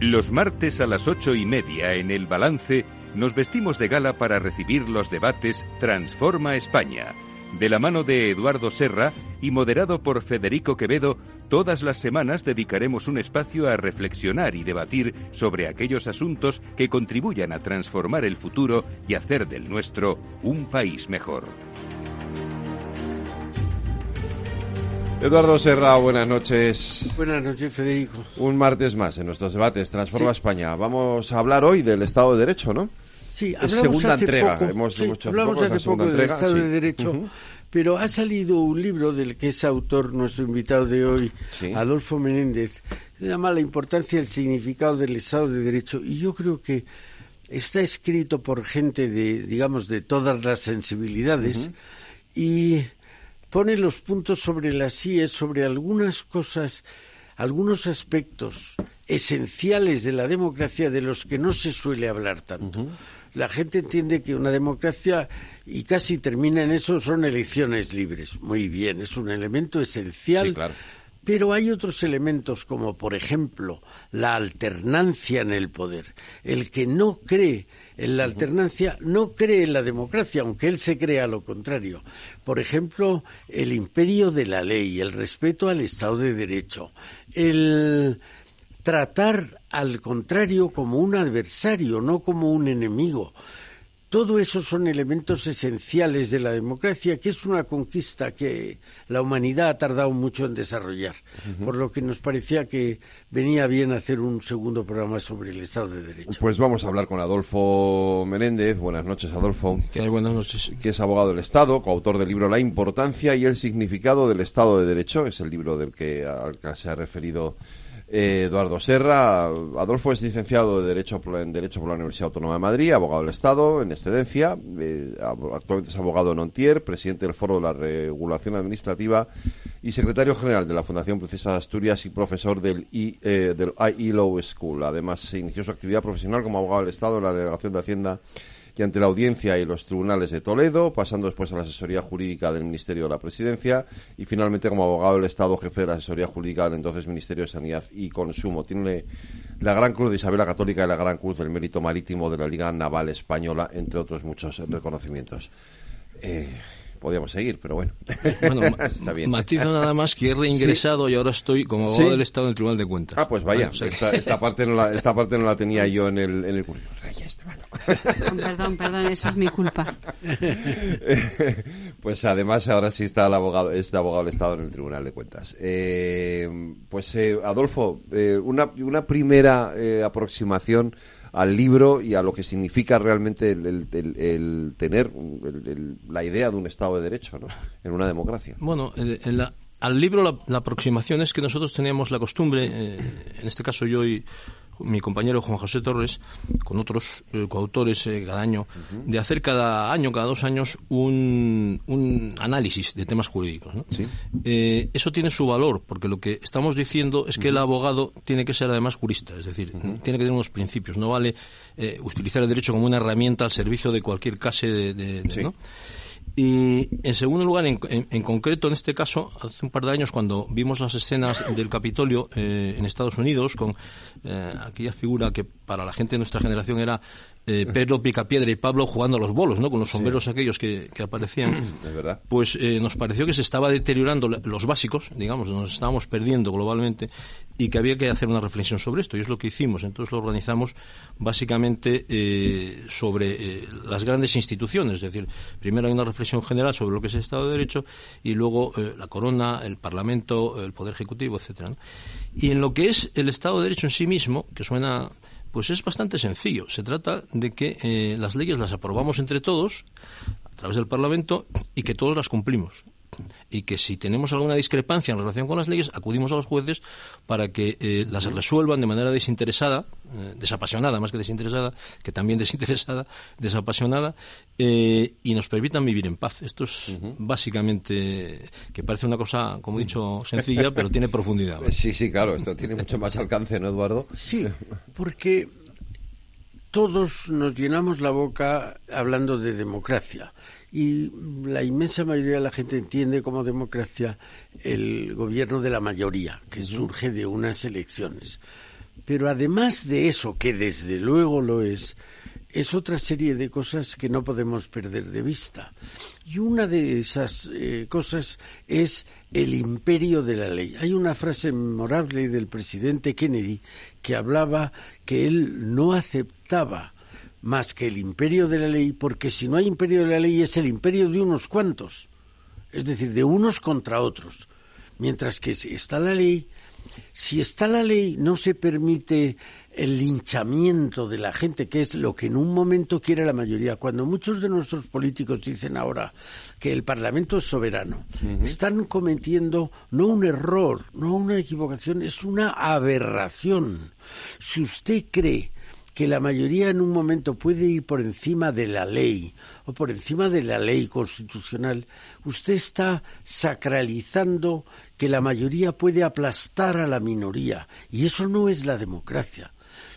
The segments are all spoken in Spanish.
Los martes a las 8:30 en El Balance nos vestimos de gala para recibir los debates Transforma España. De la mano de Eduardo Serra y moderado por Federico Quevedo, todas las semanas dedicaremos un espacio a reflexionar y debatir sobre aquellos asuntos que contribuyan a transformar el futuro y hacer del nuestro un país mejor. Eduardo Serra, buenas noches. Buenas noches, Federico. Un martes más en nuestros debates Transforma España. Vamos a hablar hoy del Estado de Derecho, ¿no? Sí, es segunda entrega. Hablamos hace poco del Estado de Derecho, pero ha salido un libro del que es autor nuestro invitado de hoy, Adolfo Menéndez. Se llama La importancia y el significado del Estado de Derecho, y yo creo que está escrito por gente de todas las sensibilidades, y pone los puntos sobre las íes, sobre algunas cosas, algunos aspectos esenciales de la democracia de los que no se suele hablar tanto. La gente entiende que una democracia, y casi termina en eso, son elecciones libres. Muy bien, es un elemento esencial. Sí, claro. Pero hay otros elementos como, por ejemplo, la alternancia en el poder. El que no cree en la alternancia no cree en la democracia, aunque él se crea lo contrario. Por ejemplo, el imperio de la ley, el respeto al Estado de Derecho, el tratar al contrario como un adversario, no como un enemigo. Todo eso son elementos esenciales de la democracia, que es una conquista que la humanidad ha tardado mucho en desarrollar, por lo que nos parecía que venía bien hacer un segundo programa sobre el Estado de Derecho. Pues vamos a hablar con Adolfo Menéndez. Buenas noches, Adolfo. ¿Qué hay? Buenas noches. Que es abogado del Estado, coautor del libro La importancia y el significado del Estado de Derecho. Es el libro al que se ha referido Eduardo Serra. Adolfo es licenciado en Derecho por la Universidad Autónoma de Madrid, abogado del Estado en excedencia, actualmente es abogado en Ontier, presidente del Foro de la Regulación Administrativa y secretario general de la Fundación Princesa de Asturias y profesor del iLaw School. Además, se inició su actividad profesional como abogado del Estado en la Delegación de Hacienda y ante la Audiencia y los tribunales de Toledo, pasando después a la asesoría jurídica del Ministerio de la Presidencia y finalmente como abogado del Estado, jefe de la asesoría jurídica del entonces Ministerio de Sanidad y Consumo. Tiene la Gran Cruz de Isabel la Católica y la Gran Cruz del Mérito Marítimo de la Liga Naval Española, entre otros muchos reconocimientos. Podríamos seguir, pero bueno, está bien. Matizo nada más que he reingresado y ahora estoy como abogado del Estado en el Tribunal de Cuentas. Ah, pues vaya, esta parte no la tenía yo en el currículum. Perdón, eso es mi culpa. Pues además ahora sí está abogado del Estado en el Tribunal de Cuentas. Adolfo, una primera aproximación al libro y a lo que significa realmente el tener la idea de un Estado de Derecho, ¿no?, en una democracia. Bueno, al libro la aproximación es que nosotros teníamos la costumbre, en este caso yo y mi compañero Juan José Torres, con otros coautores cada año, de hacer cada 2 años un análisis de temas jurídicos, ¿no? ¿Sí? Eso tiene su valor, porque lo que estamos diciendo es que el abogado tiene que ser además jurista, es decir, tiene que tener unos principios, no vale utilizar el derecho como una herramienta al servicio de cualquier clase sí, ¿no? Y en segundo lugar, en concreto, en este caso, hace un par de años cuando vimos las escenas del Capitolio en Estados Unidos, con aquella figura que para la gente de nuestra generación era Pedro Picapiedra y Pablo jugando a los bolos, ¿no?, con los sombreros aquellos que aparecían, es verdad. Pues nos pareció que se estaba deteriorando los básicos, digamos, nos estábamos perdiendo globalmente y que había que hacer una reflexión sobre esto, y es lo que hicimos. Entonces lo organizamos básicamente sobre las grandes instituciones, es decir, primero hay una reflexión general sobre lo que es el Estado de Derecho y luego la Corona, el Parlamento, el Poder Ejecutivo, etcétera, ¿no? Y en lo que es el Estado de Derecho en sí mismo, que suena, pues es bastante sencillo. Se trata de que las leyes las aprobamos entre todos a través del Parlamento y que todos las cumplimos. Y que si tenemos alguna discrepancia en relación con las leyes, acudimos a los jueces para que las resuelvan de manera desinteresada, desapasionada más que desinteresada, que también desinteresada, desapasionada, y nos permitan vivir en paz. Esto es básicamente, que parece una cosa, como he dicho, sencilla, pero tiene profundidad, ¿vale? Sí, claro, esto tiene mucho más alcance, ¿no, Eduardo? Sí, porque todos nos llenamos la boca hablando de democracia. Y la inmensa mayoría de la gente entiende como democracia el gobierno de la mayoría, que surge de unas elecciones. Pero además de eso, que desde luego lo es otra serie de cosas que no podemos perder de vista. Y una de esas cosas es el imperio de la ley. Hay una frase memorable del presidente Kennedy que hablaba que él no aceptaba más que el imperio de la ley, porque si no hay imperio de la ley es el imperio de unos cuantos, es decir, de unos contra otros. Mientras que si está la ley no se permite el linchamiento de la gente, que es lo que en un momento quiere la mayoría. Cuando muchos de nuestros políticos dicen ahora que el Parlamento es soberano, están cometiendo no un error, no una equivocación, es una aberración. Si usted cree que la mayoría en un momento puede ir por encima de la ley o por encima de la ley constitucional, usted está sacralizando que la mayoría puede aplastar a la minoría, y eso no es la democracia.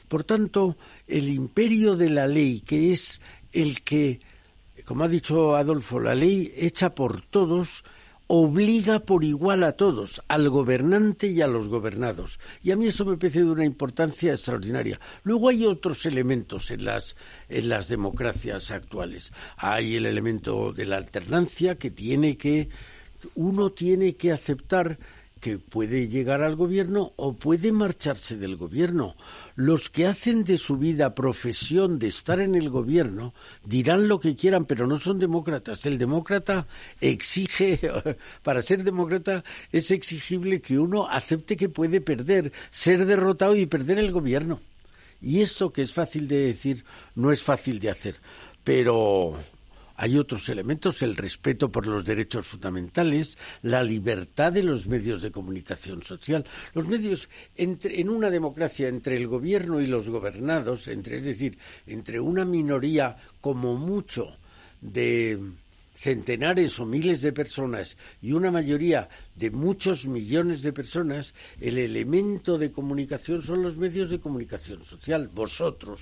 Por tanto, el imperio de la ley, que es el que, como ha dicho Adolfo, la ley hecha por todos, obliga por igual a todos, al gobernante y a los gobernados. Y a mí eso me parece de una importancia extraordinaria. Luego hay otros elementos en las democracias actuales. Hay el elemento de la alternancia uno tiene que aceptar que puede llegar al gobierno o puede marcharse del gobierno. Los que hacen de su vida profesión de estar en el gobierno dirán lo que quieran, pero no son demócratas. El demócrata exige, para ser demócrata es exigible que uno acepte que puede perder, ser derrotado y perder el gobierno. Y esto, que es fácil de decir, no es fácil de hacer. Pero hay otros elementos: el respeto por los derechos fundamentales, la libertad de los medios de comunicación social. Los medios, en una democracia, entre el gobierno y los gobernados, es decir, entre una minoría como mucho de centenares o miles de personas y una mayoría de muchos millones de personas, el elemento de comunicación son los medios de comunicación social, vosotros.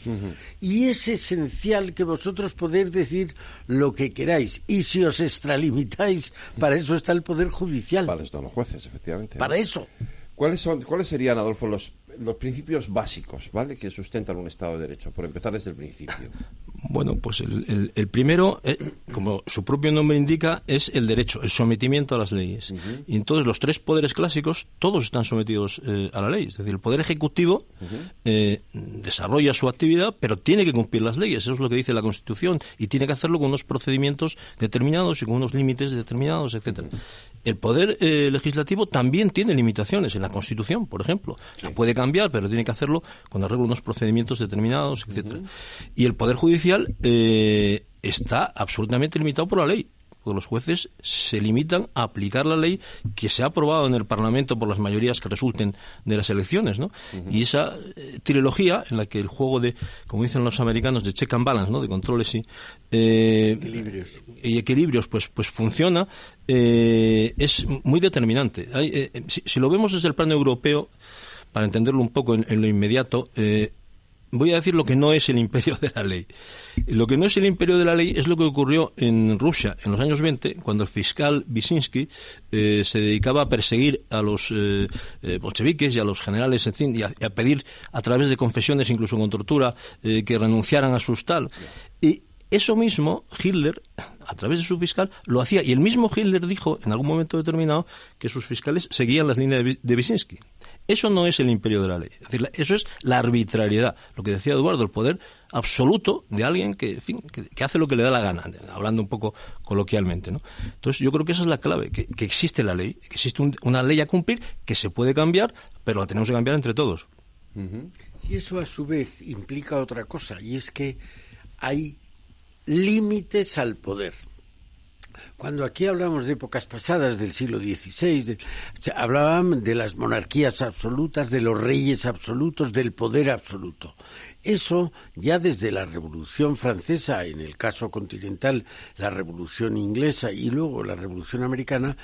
Y es esencial que vosotros podáis decir lo que queráis. Y si os extralimitáis, para eso está el Poder Judicial. Para eso están los jueces, efectivamente. Para eso. ¿Cuáles serían, Adolfo, los principios básicos, ¿vale?, que sustentan un Estado de Derecho? Por empezar desde el principio. Bueno, pues el primero, como su propio nombre indica, es el derecho, el sometimiento a las leyes. Y entonces los tres poderes clásicos, todos están sometidos a la ley. Es decir, el Poder Ejecutivo desarrolla su actividad, pero tiene que cumplir las leyes. Eso es lo que dice la Constitución, y tiene que hacerlo con unos procedimientos determinados y con unos límites determinados, etcétera. El Poder Legislativo también tiene limitaciones en la Constitución, por ejemplo. La puede cambiar, pero tiene que hacerlo con arreglo a unos procedimientos determinados, etcétera. Y el Poder Judicial está absolutamente limitado por la ley, porque los jueces se limitan a aplicar la ley que se ha aprobado en el Parlamento por las mayorías que resulten de las elecciones, ¿no? Y esa trilogía en la que el juego de, como dicen los americanos, de check and balance, ¿no?, de controles y equilibrios, pues funciona, es muy determinante. Si lo vemos desde el plano europeo, para entenderlo un poco en lo inmediato, voy a decir lo que no es el imperio de la ley. Lo que no es el imperio de la ley es lo que ocurrió en Rusia en los años 20, cuando el fiscal Vyshinsky se dedicaba a perseguir a los bolcheviques y a los generales, en fin, y a pedir a través de confesiones, incluso con tortura, que renunciaran a sus tal. Y eso mismo Hitler, a través de su fiscal, lo hacía. Y el mismo Hitler dijo en algún momento determinado que sus fiscales seguían las líneas de Vyshinsky. Eso no es el imperio de la ley. Es decir, eso es la arbitrariedad. Lo que decía Eduardo, el poder absoluto de alguien que, en fin, que hace lo que le da la gana, hablando un poco coloquialmente, ¿no? Entonces, yo creo que esa es la clave, que existe la ley, que existe una ley a cumplir, que se puede cambiar, pero la tenemos que cambiar entre todos. Y eso, a su vez, implica otra cosa, y es que hay límites al poder. Cuando aquí hablamos de épocas pasadas del siglo XVI, hablaban de las monarquías absolutas, de los reyes absolutos, del poder absoluto. Eso ya desde la Revolución Francesa, en el caso continental, la Revolución Inglesa y luego la Revolución Americana,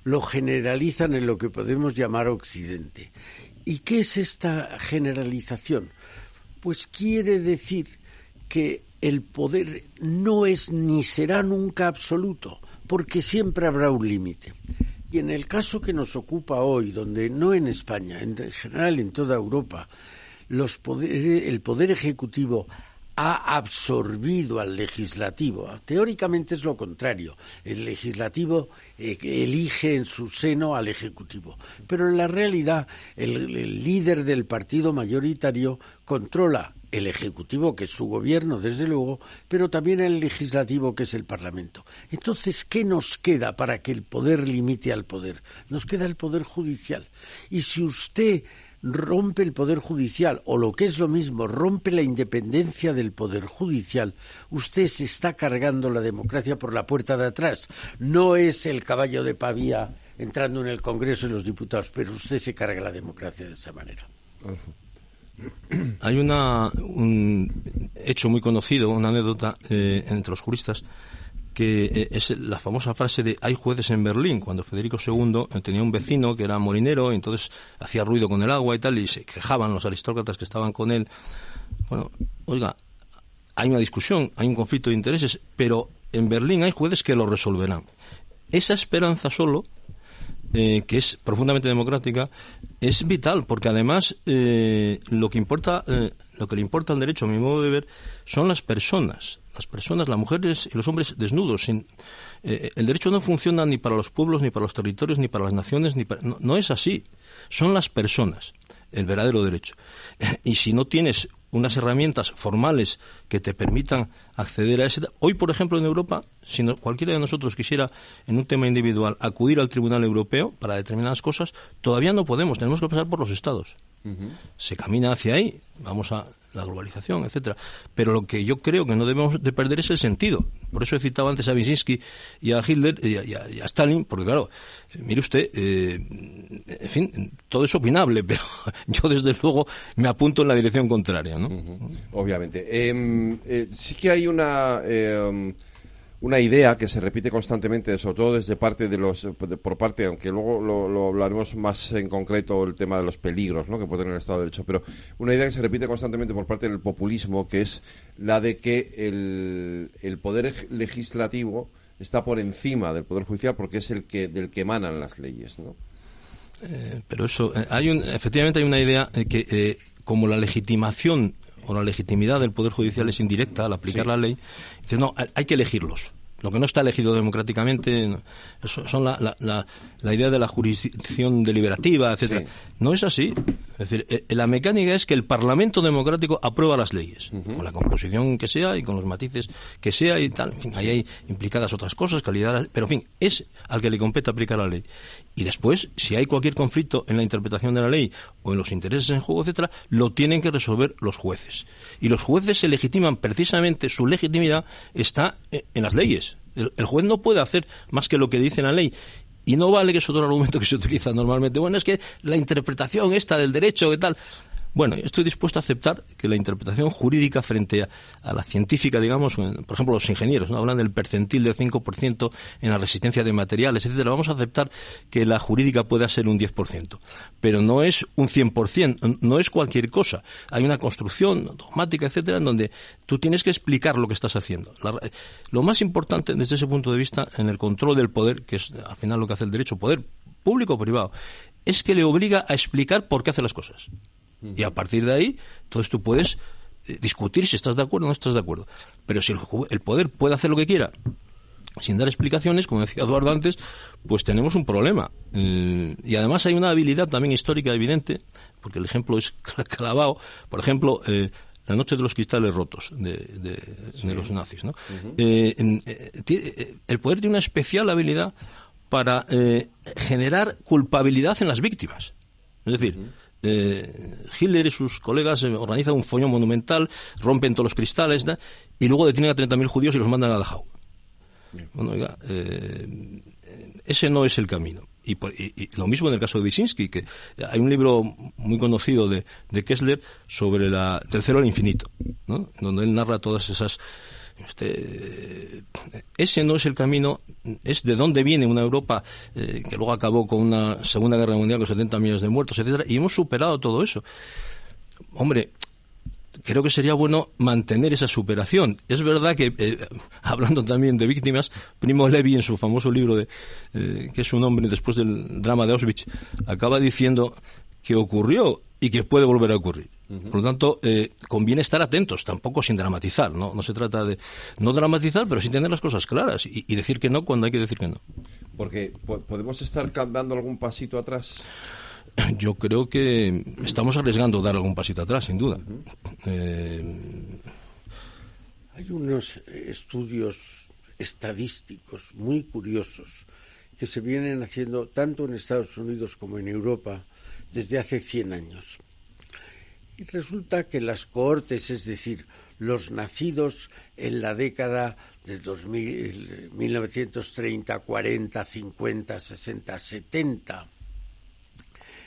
lo generalizan en lo que podemos llamar Occidente. ¿Y qué es esta generalización? Pues quiere decir que el poder no es ni será nunca absoluto, porque siempre habrá un límite. Y en el caso que nos ocupa hoy, donde no en España, en general en toda Europa, el poder ejecutivo ha absorbido al legislativo. Teóricamente es lo contrario. El legislativo elige en su seno al ejecutivo. Pero en la realidad, el líder del partido mayoritario controla el ejecutivo, que es su gobierno, desde luego, pero también el legislativo, que es el Parlamento. Entonces, ¿qué nos queda para que el poder limite al poder? Nos queda el poder judicial. Y si usted rompe el poder judicial, o lo que es lo mismo, rompe la independencia del poder judicial, usted se está cargando la democracia por la puerta de atrás. No es el caballo de Pavía entrando en el Congreso y los diputados, pero usted se carga la democracia de esa manera. Hay un hecho muy conocido, una anécdota entre los juristas, que es la famosa frase de "hay jueces en Berlín", cuando Federico II tenía un vecino que era molinero y entonces hacía ruido con el agua y tal, y se quejaban los aristócratas que estaban con él. Bueno, oiga, hay una discusión, hay un conflicto de intereses, pero en Berlín hay jueces que lo resolverán. Esa esperanza solo, que es profundamente democrática, es vital, porque además lo que le importa al derecho, a mi modo de ver, son las personas, las mujeres y los hombres desnudos. El derecho no funciona ni para los pueblos, ni para los territorios, ni para las naciones, no es así. Son las personas el verdadero derecho. Y si no tienes unas herramientas formales que te permitan acceder a ese... Hoy, por ejemplo, en Europa, si cualquiera de nosotros quisiera, en un tema individual, acudir al Tribunal Europeo para determinadas cosas, todavía no podemos, tenemos que pasar por los Estados. Se camina hacia ahí, vamos a la globalización, etcétera. Pero lo que yo creo que no debemos de perder es el sentido. Por eso he citado antes a Wyszynski y a Hitler y a Stalin, porque claro, mire usted, en fin, todo es opinable, pero yo desde luego me apunto en la dirección contraria, ¿no? Obviamente. Sí que hay una idea que se repite constantemente, sobre todo desde parte por parte, aunque luego lo hablaremos más en concreto, el tema de los peligros, ¿no?, que puede tener el Estado de Derecho, pero una idea que se repite constantemente por parte del populismo, que es la de que el poder legislativo está por encima del poder judicial porque es del que emanan las leyes, ¿no? Pero eso, efectivamente hay una idea que como la legitimación o la legitimidad del Poder Judicial es indirecta al aplicar la ley, dice, no, hay que elegirlos. Lo que no está elegido democráticamente son la idea de la jurisdicción deliberativa, etcétera. Sí. No es así. Es decir, la mecánica es que el Parlamento democrático aprueba las leyes, con la composición que sea y con los matices que sea y tal. En fin, ahí hay implicadas otras cosas, calidad, pero en fin, es al que le compete aplicar la ley. Y después, si hay cualquier conflicto en la interpretación de la ley o en los intereses en juego, etcétera, lo tienen que resolver los jueces. Y los jueces se legitiman precisamente, su legitimidad está en las leyes. El juez no puede hacer más que lo que dice la ley. Y no vale, que es otro argumento que se utiliza normalmente. Bueno, es que la interpretación esta del derecho y tal... Bueno, estoy dispuesto a aceptar que la interpretación jurídica frente a la científica, digamos, por ejemplo, los ingenieros, ¿no?, hablan del percentil del 5% en la resistencia de materiales, etcétera. Vamos a aceptar que la jurídica pueda ser un 10%, pero no es un 100%, no es cualquier cosa. Hay una construcción dogmática, etcétera, en donde tú tienes que explicar lo que estás haciendo. Lo más importante desde ese punto de vista en el control del poder, que es al final lo que hace el derecho, poder público o privado, es que le obliga a explicar por qué hace las cosas. Y a partir de ahí, entonces tú puedes discutir si estás de acuerdo o no estás de acuerdo. Pero si el poder puede hacer lo que quiera sin dar explicaciones, como decía Eduardo antes, pues tenemos un problema. Y además hay una habilidad también histórica evidente, porque el ejemplo es clavado. Por ejemplo, la noche de los cristales rotos de los nazis, ¿no? El poder tiene una especial habilidad para generar culpabilidad en las víctimas. Es decir, Hitler y sus colegas organizan un follón monumental, rompen todos los cristales, ¿no?, y luego detienen a 30.000 judíos y los mandan a Dachau. Bueno, oiga, ese no es el camino. Y lo mismo en el caso de Wyszynski, que hay un libro muy conocido de Kessler sobre del cero al infinito, ¿no?, donde él narra todas esas... ese no es el camino, es de dónde viene una Europa que luego acabó con una Segunda Guerra Mundial con 70 millones de muertos, etcétera, y hemos superado todo eso. Hombre, creo que sería bueno mantener esa superación. Es verdad que, hablando también de víctimas, Primo Levi, en su famoso libro que es un hombre después del drama de Auschwitz, acaba diciendo que ocurrió y que puede volver a ocurrir. Por lo tanto, conviene estar atentos, tampoco sin dramatizar, ¿no? No se trata de no dramatizar, pero sí tener las cosas claras y decir que no cuando hay que decir que no. Porque podemos estar dando algún pasito atrás. Yo creo que estamos arriesgando dar algún pasito atrás, sin duda. Hay unos estudios estadísticos muy curiosos que se vienen haciendo tanto en Estados Unidos como en Europa desde hace 100 años. Y resulta que las cohortes, es decir, los nacidos en la década de 2000, 1930, 40, 50, 60, 70,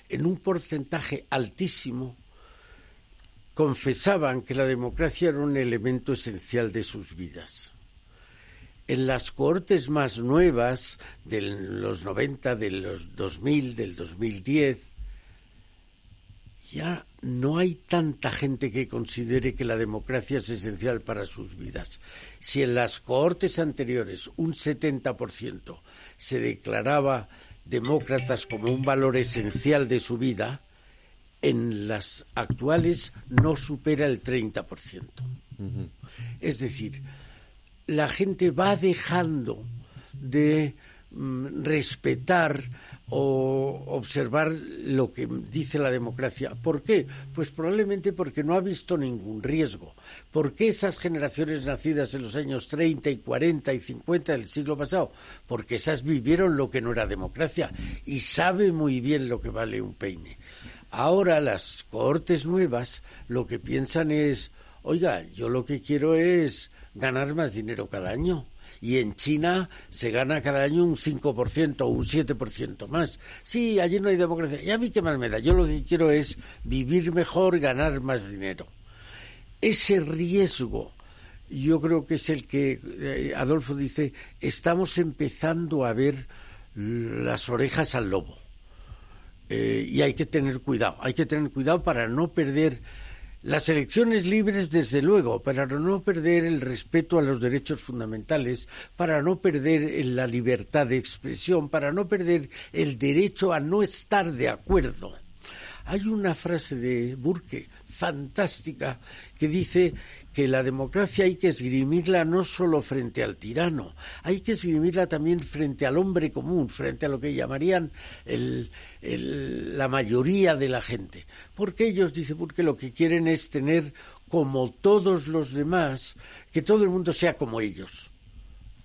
en un porcentaje altísimo, confesaban que la democracia era un elemento esencial de sus vidas. En las cohortes más nuevas, de los 90, de los 2000, del 2010, ya no hay tanta gente que considere que la democracia es esencial para sus vidas. Si en las cohortes anteriores un 70% se declaraba demócratas como un valor esencial de su vida, en las actuales no supera el 30%. Es decir, la gente va dejando de respetar o observar lo que dice la democracia. ¿Por qué? Pues probablemente porque no ha visto ningún riesgo. ¿Por qué esas generaciones nacidas en los años 30 y 40 y 50 del siglo pasado? Porque esas vivieron lo que no era democracia y sabe muy bien lo que vale un peine. Ahora las cohortes nuevas lo que piensan es, oiga, yo lo que quiero es ganar más dinero cada año. Y en China se gana cada año un 5% o un 7% más. Sí, allí no hay democracia. ¿Y a mí qué más me da? Yo lo que quiero es vivir mejor, ganar más dinero. Ese riesgo, yo creo que es el que Adolfo dice, estamos empezando a ver las orejas al lobo. Y hay que tener cuidado para no perder las elecciones libres, desde luego, para no perder el respeto a los derechos fundamentales, para no perder la libertad de expresión, para no perder el derecho a no estar de acuerdo. Hay una frase de Burke fantástica que dice que la democracia hay que esgrimirla no solo frente al tirano, hay que esgrimirla también frente al hombre común, frente a lo que llamarían la mayoría de la gente. Porque ellos, dice Burke, lo que quieren es tener como todos los demás, que todo el mundo sea como ellos.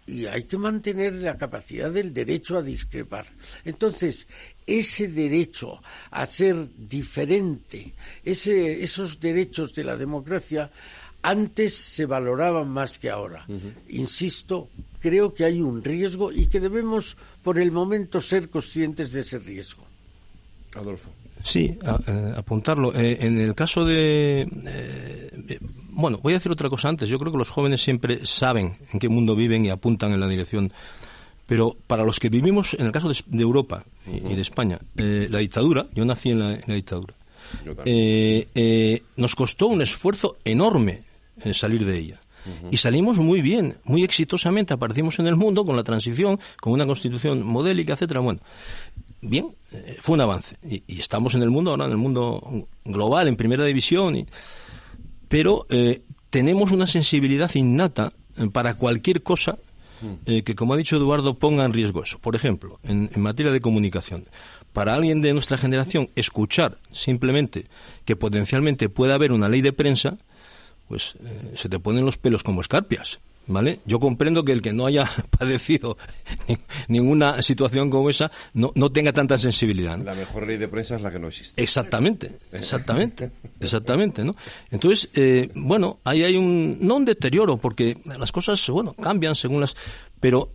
Y hay que mantener la capacidad del derecho a discrepar. Entonces, ese derecho a ser diferente, esos derechos de la democracia, antes se valoraban más que ahora. Insisto, creo que hay un riesgo y que debemos, por el momento, ser conscientes de ese riesgo. Adolfo. Sí, apuntarlo. En el caso de... bueno, voy a decir otra cosa antes. Yo creo que los jóvenes siempre saben en qué mundo viven y apuntan en la dirección. Pero para los que vivimos, en el caso de Europa y de España, la dictadura, yo nací en la dictadura, nos costó un esfuerzo enorme salir de ella. Y salimos muy bien, muy exitosamente, aparecimos en el mundo con la transición, con una constitución modélica, etcétera. Bueno, bien, fue un avance. Y estamos en el mundo ahora, en el mundo global, en primera división. Pero tenemos una sensibilidad innata para cualquier cosa que, como ha dicho Eduardo, ponga en riesgo eso. Por ejemplo, en materia de comunicación. Para alguien de nuestra generación, escuchar simplemente que potencialmente pueda haber una ley de prensa, pues se te ponen los pelos como escarpias, ¿vale? Yo comprendo que el que no haya padecido ninguna situación como esa no tenga tanta sensibilidad, ¿no? La mejor ley de prensa es la que no existe. Exactamente, ¿no? Entonces, bueno, ahí hay no un deterioro, porque las cosas, bueno, cambian según pero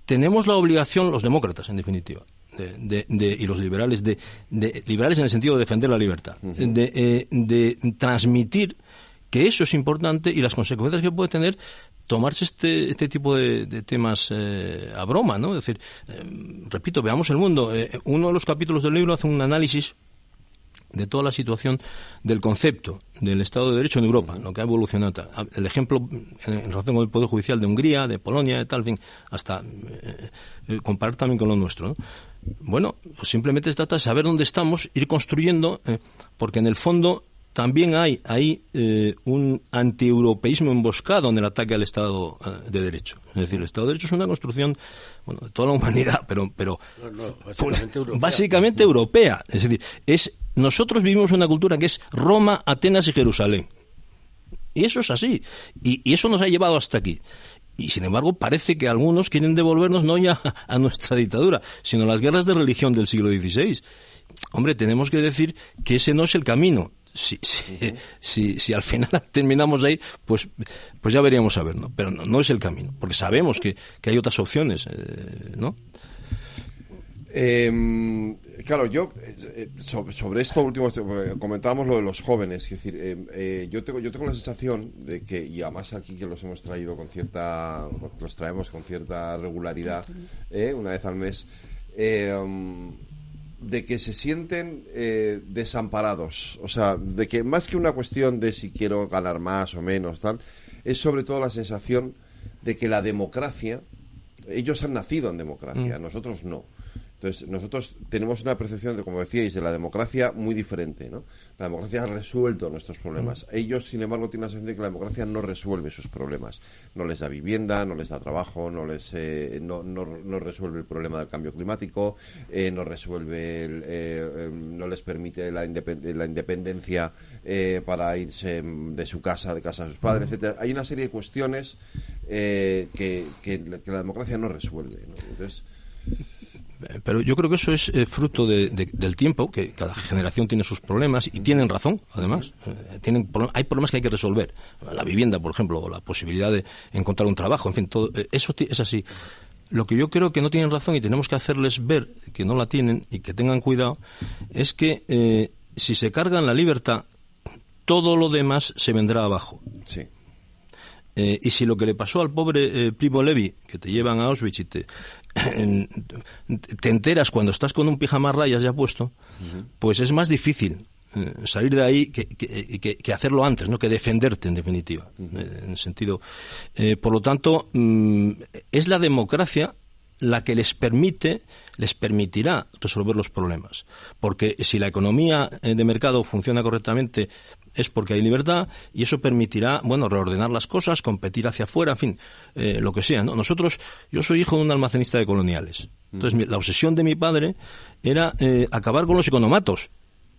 tenemos la obligación, los demócratas, en definitiva, y los liberales, liberales en el sentido de defender la libertad, de transmitir que eso es importante y las consecuencias que puede tener tomarse este tipo de temas a broma, ¿no? Es decir, repito, veamos el mundo. Uno de los capítulos del libro hace un análisis de toda la situación del concepto del Estado de Derecho en Europa, lo que ha evolucionado. El ejemplo en relación con el Poder Judicial de Hungría, de Polonia, de tal, en fin, hasta comparar también con lo nuestro, ¿no? Bueno, pues simplemente se trata de saber dónde estamos, ir construyendo, porque en el fondo también hay un antieuropeísmo emboscado en el ataque al Estado de Derecho. Es decir, el Estado de Derecho es una construcción, bueno, de toda la humanidad, pero básicamente europea. Es decir, nosotros vivimos una cultura que es Roma, Atenas y Jerusalén. Y eso es así. Y eso nos ha llevado hasta aquí. Y, sin embargo, parece que algunos quieren devolvernos no ya a nuestra dictadura, sino a las guerras de religión del siglo XVI. Hombre, tenemos que decir que ese no es el camino. Si al final terminamos ahí, pues ya veríamos a ver, ¿no? Pero no es el camino, porque sabemos que hay otras opciones, ¿no? Claro, yo sobre esto último comentábamos lo de los jóvenes, es decir, yo tengo la sensación de que, y además aquí que los traemos con cierta regularidad, una vez al mes, de que se sienten desamparados, o sea, de que más que una cuestión de si quiero ganar más o menos, tal, es sobre todo la sensación de que la democracia, ellos han nacido en democracia, nosotros no. Entonces, nosotros tenemos una percepción, como decíais, de la democracia muy diferente, ¿no? La democracia ha resuelto nuestros problemas. Ellos, sin embargo, tienen la sensación de que la democracia no resuelve sus problemas. No les da vivienda, no les da trabajo, no resuelve el problema del cambio climático, no les permite la independencia para irse de su casa, de casa de sus padres, etcétera. Hay una serie de cuestiones que la democracia no resuelve, ¿no? Entonces, pero yo creo que eso es fruto del tiempo, que cada generación tiene sus problemas y tienen razón, además. Hay problemas que hay que resolver. La vivienda, por ejemplo, o la posibilidad de encontrar un trabajo, en fin, todo eso es así. Lo que yo creo que no tienen razón y tenemos que hacerles ver que no la tienen y que tengan cuidado es que si se cargan la libertad, todo lo demás se vendrá abajo. Sí. Y si lo que le pasó al pobre Primo Levi, que te llevan a Auschwitz y te enteras cuando estás con un pijama a rayas ya puesto, pues es más difícil salir de ahí que hacerlo antes, ¿no? Que defenderte, en definitiva. En el sentido, por lo tanto, es la democracia la que les permitirá resolver los problemas. Porque si la economía de mercado funciona correctamente es porque hay libertad y eso permitirá, bueno, reordenar las cosas, competir hacia afuera, en fin, lo que sea, ¿no? Yo soy hijo de un almacenista de coloniales. Entonces, la obsesión de mi padre era acabar con los economatos,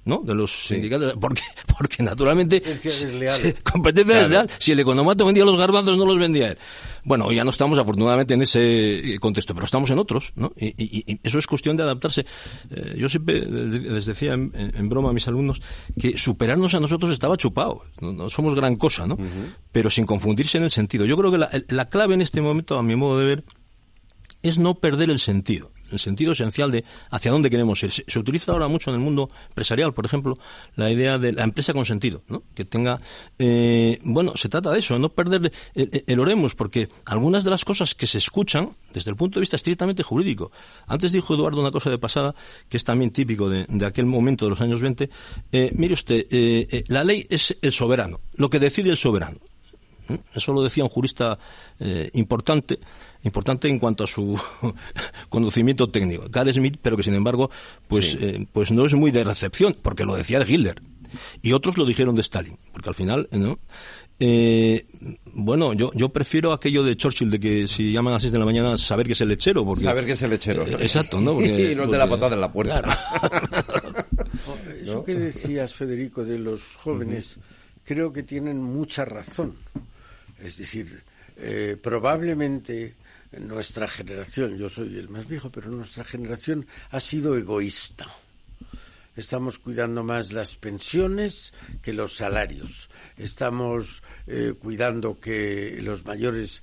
¿no? De los sindicatos, porque naturalmente competencia desleal. Si el economato vendía los garbanzos, no los vendía él. Bueno, ya no estamos afortunadamente en ese contexto, pero estamos en otros, ¿no? Y eso es cuestión de adaptarse. Yo siempre les decía en broma a mis alumnos que superarnos a nosotros estaba chupado. No somos gran cosa, ¿no? Pero sin confundirse en el sentido. Yo creo que la clave en este momento, a mi modo de ver, es no perder el sentido esencial de hacia dónde queremos ir. Se utiliza ahora mucho en el mundo empresarial, por ejemplo, la idea de la empresa con sentido, ¿no? Que tenga, se trata de eso, no perder el oremus, porque algunas de las cosas que se escuchan desde el punto de vista estrictamente jurídico. Antes dijo Eduardo una cosa de pasada que es también típico de aquel momento de los años 20. Mire usted, la ley es el soberano, lo que decide el soberano. Eso lo decía un jurista importante en cuanto a su conocimiento técnico, Carl Schmitt, pero que sin embargo pues no es muy de recepción, porque lo decía de Hitler y otros lo dijeron de Stalin, porque al final, ¿no? Yo prefiero aquello de Churchill de que si llaman a las 6 de la mañana saber que es el lechero, porque saber que es el lechero, ¿no? Exacto, ¿no? Porque, y no te la patada en la puerta. Claro. Eso que decías, Federico, de los jóvenes, creo que tienen mucha razón. Es decir, probablemente nuestra generación, yo soy el más viejo, pero nuestra generación ha sido egoísta. Estamos cuidando más las pensiones que los salarios. Estamos cuidando que los mayores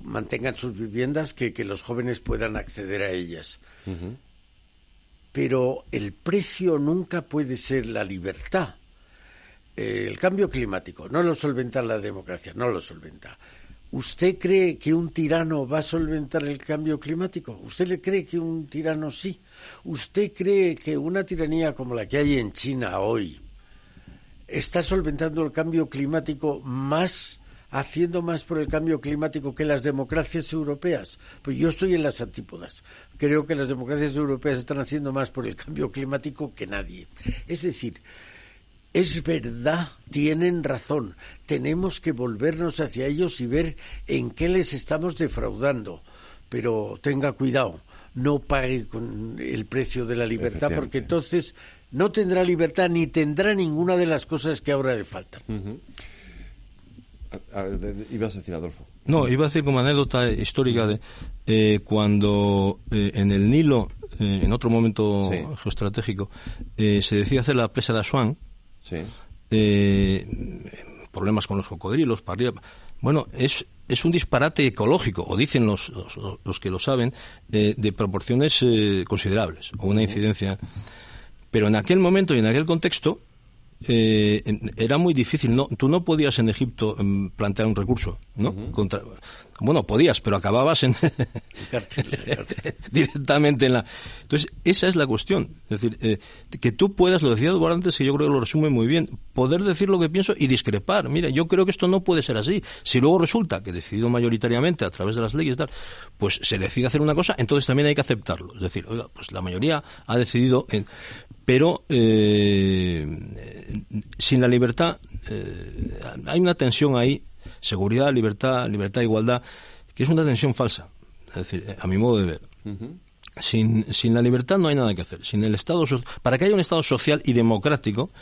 mantengan sus viviendas, que los jóvenes puedan acceder a ellas. Pero el precio nunca puede ser la libertad. El cambio climático no lo solventa la democracia, no lo solventa. ¿Usted cree que un tirano va a solventar el cambio climático? ¿Usted le cree que un tirano sí? ¿Usted cree que una tiranía como la que hay en China hoy está solventando el cambio climático haciendo más por el cambio climático que las democracias europeas? Pues yo estoy en las antípodas. Creo que las democracias europeas están haciendo más por el cambio climático que nadie. Es decir, es verdad, tienen razón. Tenemos que volvernos hacia ellos y ver en qué les estamos defraudando. Pero tenga cuidado, no pague con el precio de la libertad, porque entonces no tendrá libertad ni tendrá ninguna de las cosas que ahora le faltan. ¿Ibas a decir, Adolfo? No, iba a decir como anécdota histórica de cuando en el Nilo, en otro momento geoestratégico, se decía hacer la presa de Asuán. Sí. Problemas con los cocodrilos, para arriba. Bueno, es un disparate ecológico, o dicen los que lo saben, de proporciones considerables, o una incidencia. Pero en aquel momento y en aquel contexto era muy difícil. Tú no podías en Egipto plantear un recurso, ¿no? Bueno, podías, pero acababas en directamente en la... Entonces, esa es la cuestión. Es decir, que tú puedas, lo decía Eduardo antes, que yo creo que lo resume muy bien, poder decir lo que pienso y discrepar. Mira, yo creo que esto no puede ser así. Si luego resulta que decidido mayoritariamente a través de las leyes, pues se decide hacer una cosa, entonces también hay que aceptarlo. Es decir, oiga, pues la mayoría ha decidido... Pero sin la libertad hay una tensión ahí, seguridad, libertad, igualdad, que es una tensión falsa. Es decir, a mi modo de ver. Sin la libertad no hay nada que hacer. Sin el Estado para que haya un Estado social y democrático,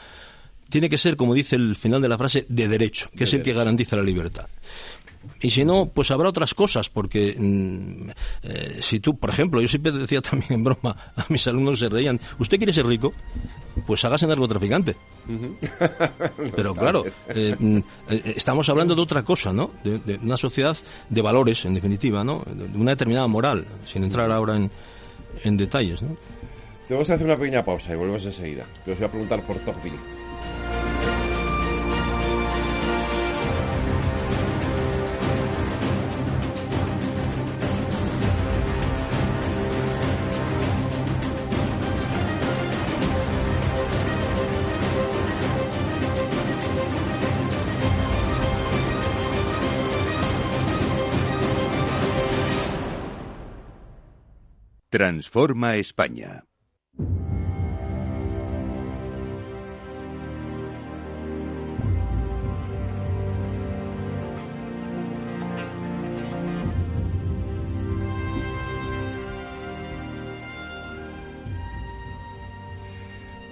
tiene que ser, como dice el final de la frase, de derecho, que es el que garantiza la libertad. Y si no, pues habrá otras cosas, porque si tú, por ejemplo, yo siempre decía también en broma, a mis alumnos se reían, ¿usted quiere ser rico? Pues hágase narcotraficante. Pero claro, estamos hablando de otra cosa, ¿no? De una sociedad de valores, en definitiva, ¿no? De una determinada moral, sin entrar ahora en detalles, ¿no? Vamos a hacer una pequeña pausa y volvemos enseguida. Os voy a preguntar por Tocqueville. Transforma España.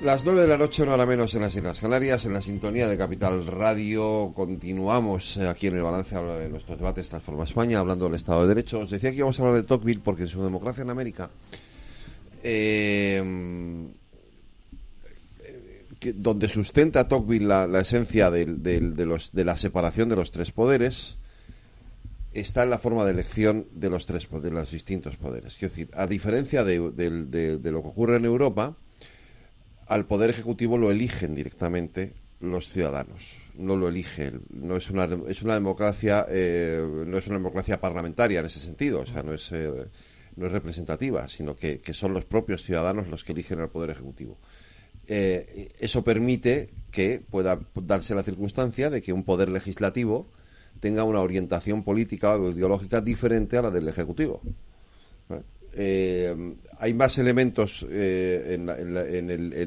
Las 9 de la noche, una hora menos en las Islas Canarias, en la sintonía de Capital Radio. Continuamos aquí en el balance de nuestros debates Transforma España, hablando del Estado de Derecho. Os decía que íbamos a hablar de Tocqueville porque en su Democracia en América, donde sustenta Tocqueville la esencia de la separación de los tres poderes, está en la forma de elección de los distintos poderes. Quiero decir, a diferencia de lo que ocurre en Europa, al Poder Ejecutivo lo eligen directamente los ciudadanos, no lo elige, no es una democracia, no es una democracia parlamentaria en ese sentido, o sea, no es representativa, sino que son los propios ciudadanos los que eligen al Poder Ejecutivo. Eso permite que pueda darse la circunstancia de que un poder legislativo tenga una orientación política o ideológica diferente a la del Ejecutivo. Hay más elementos en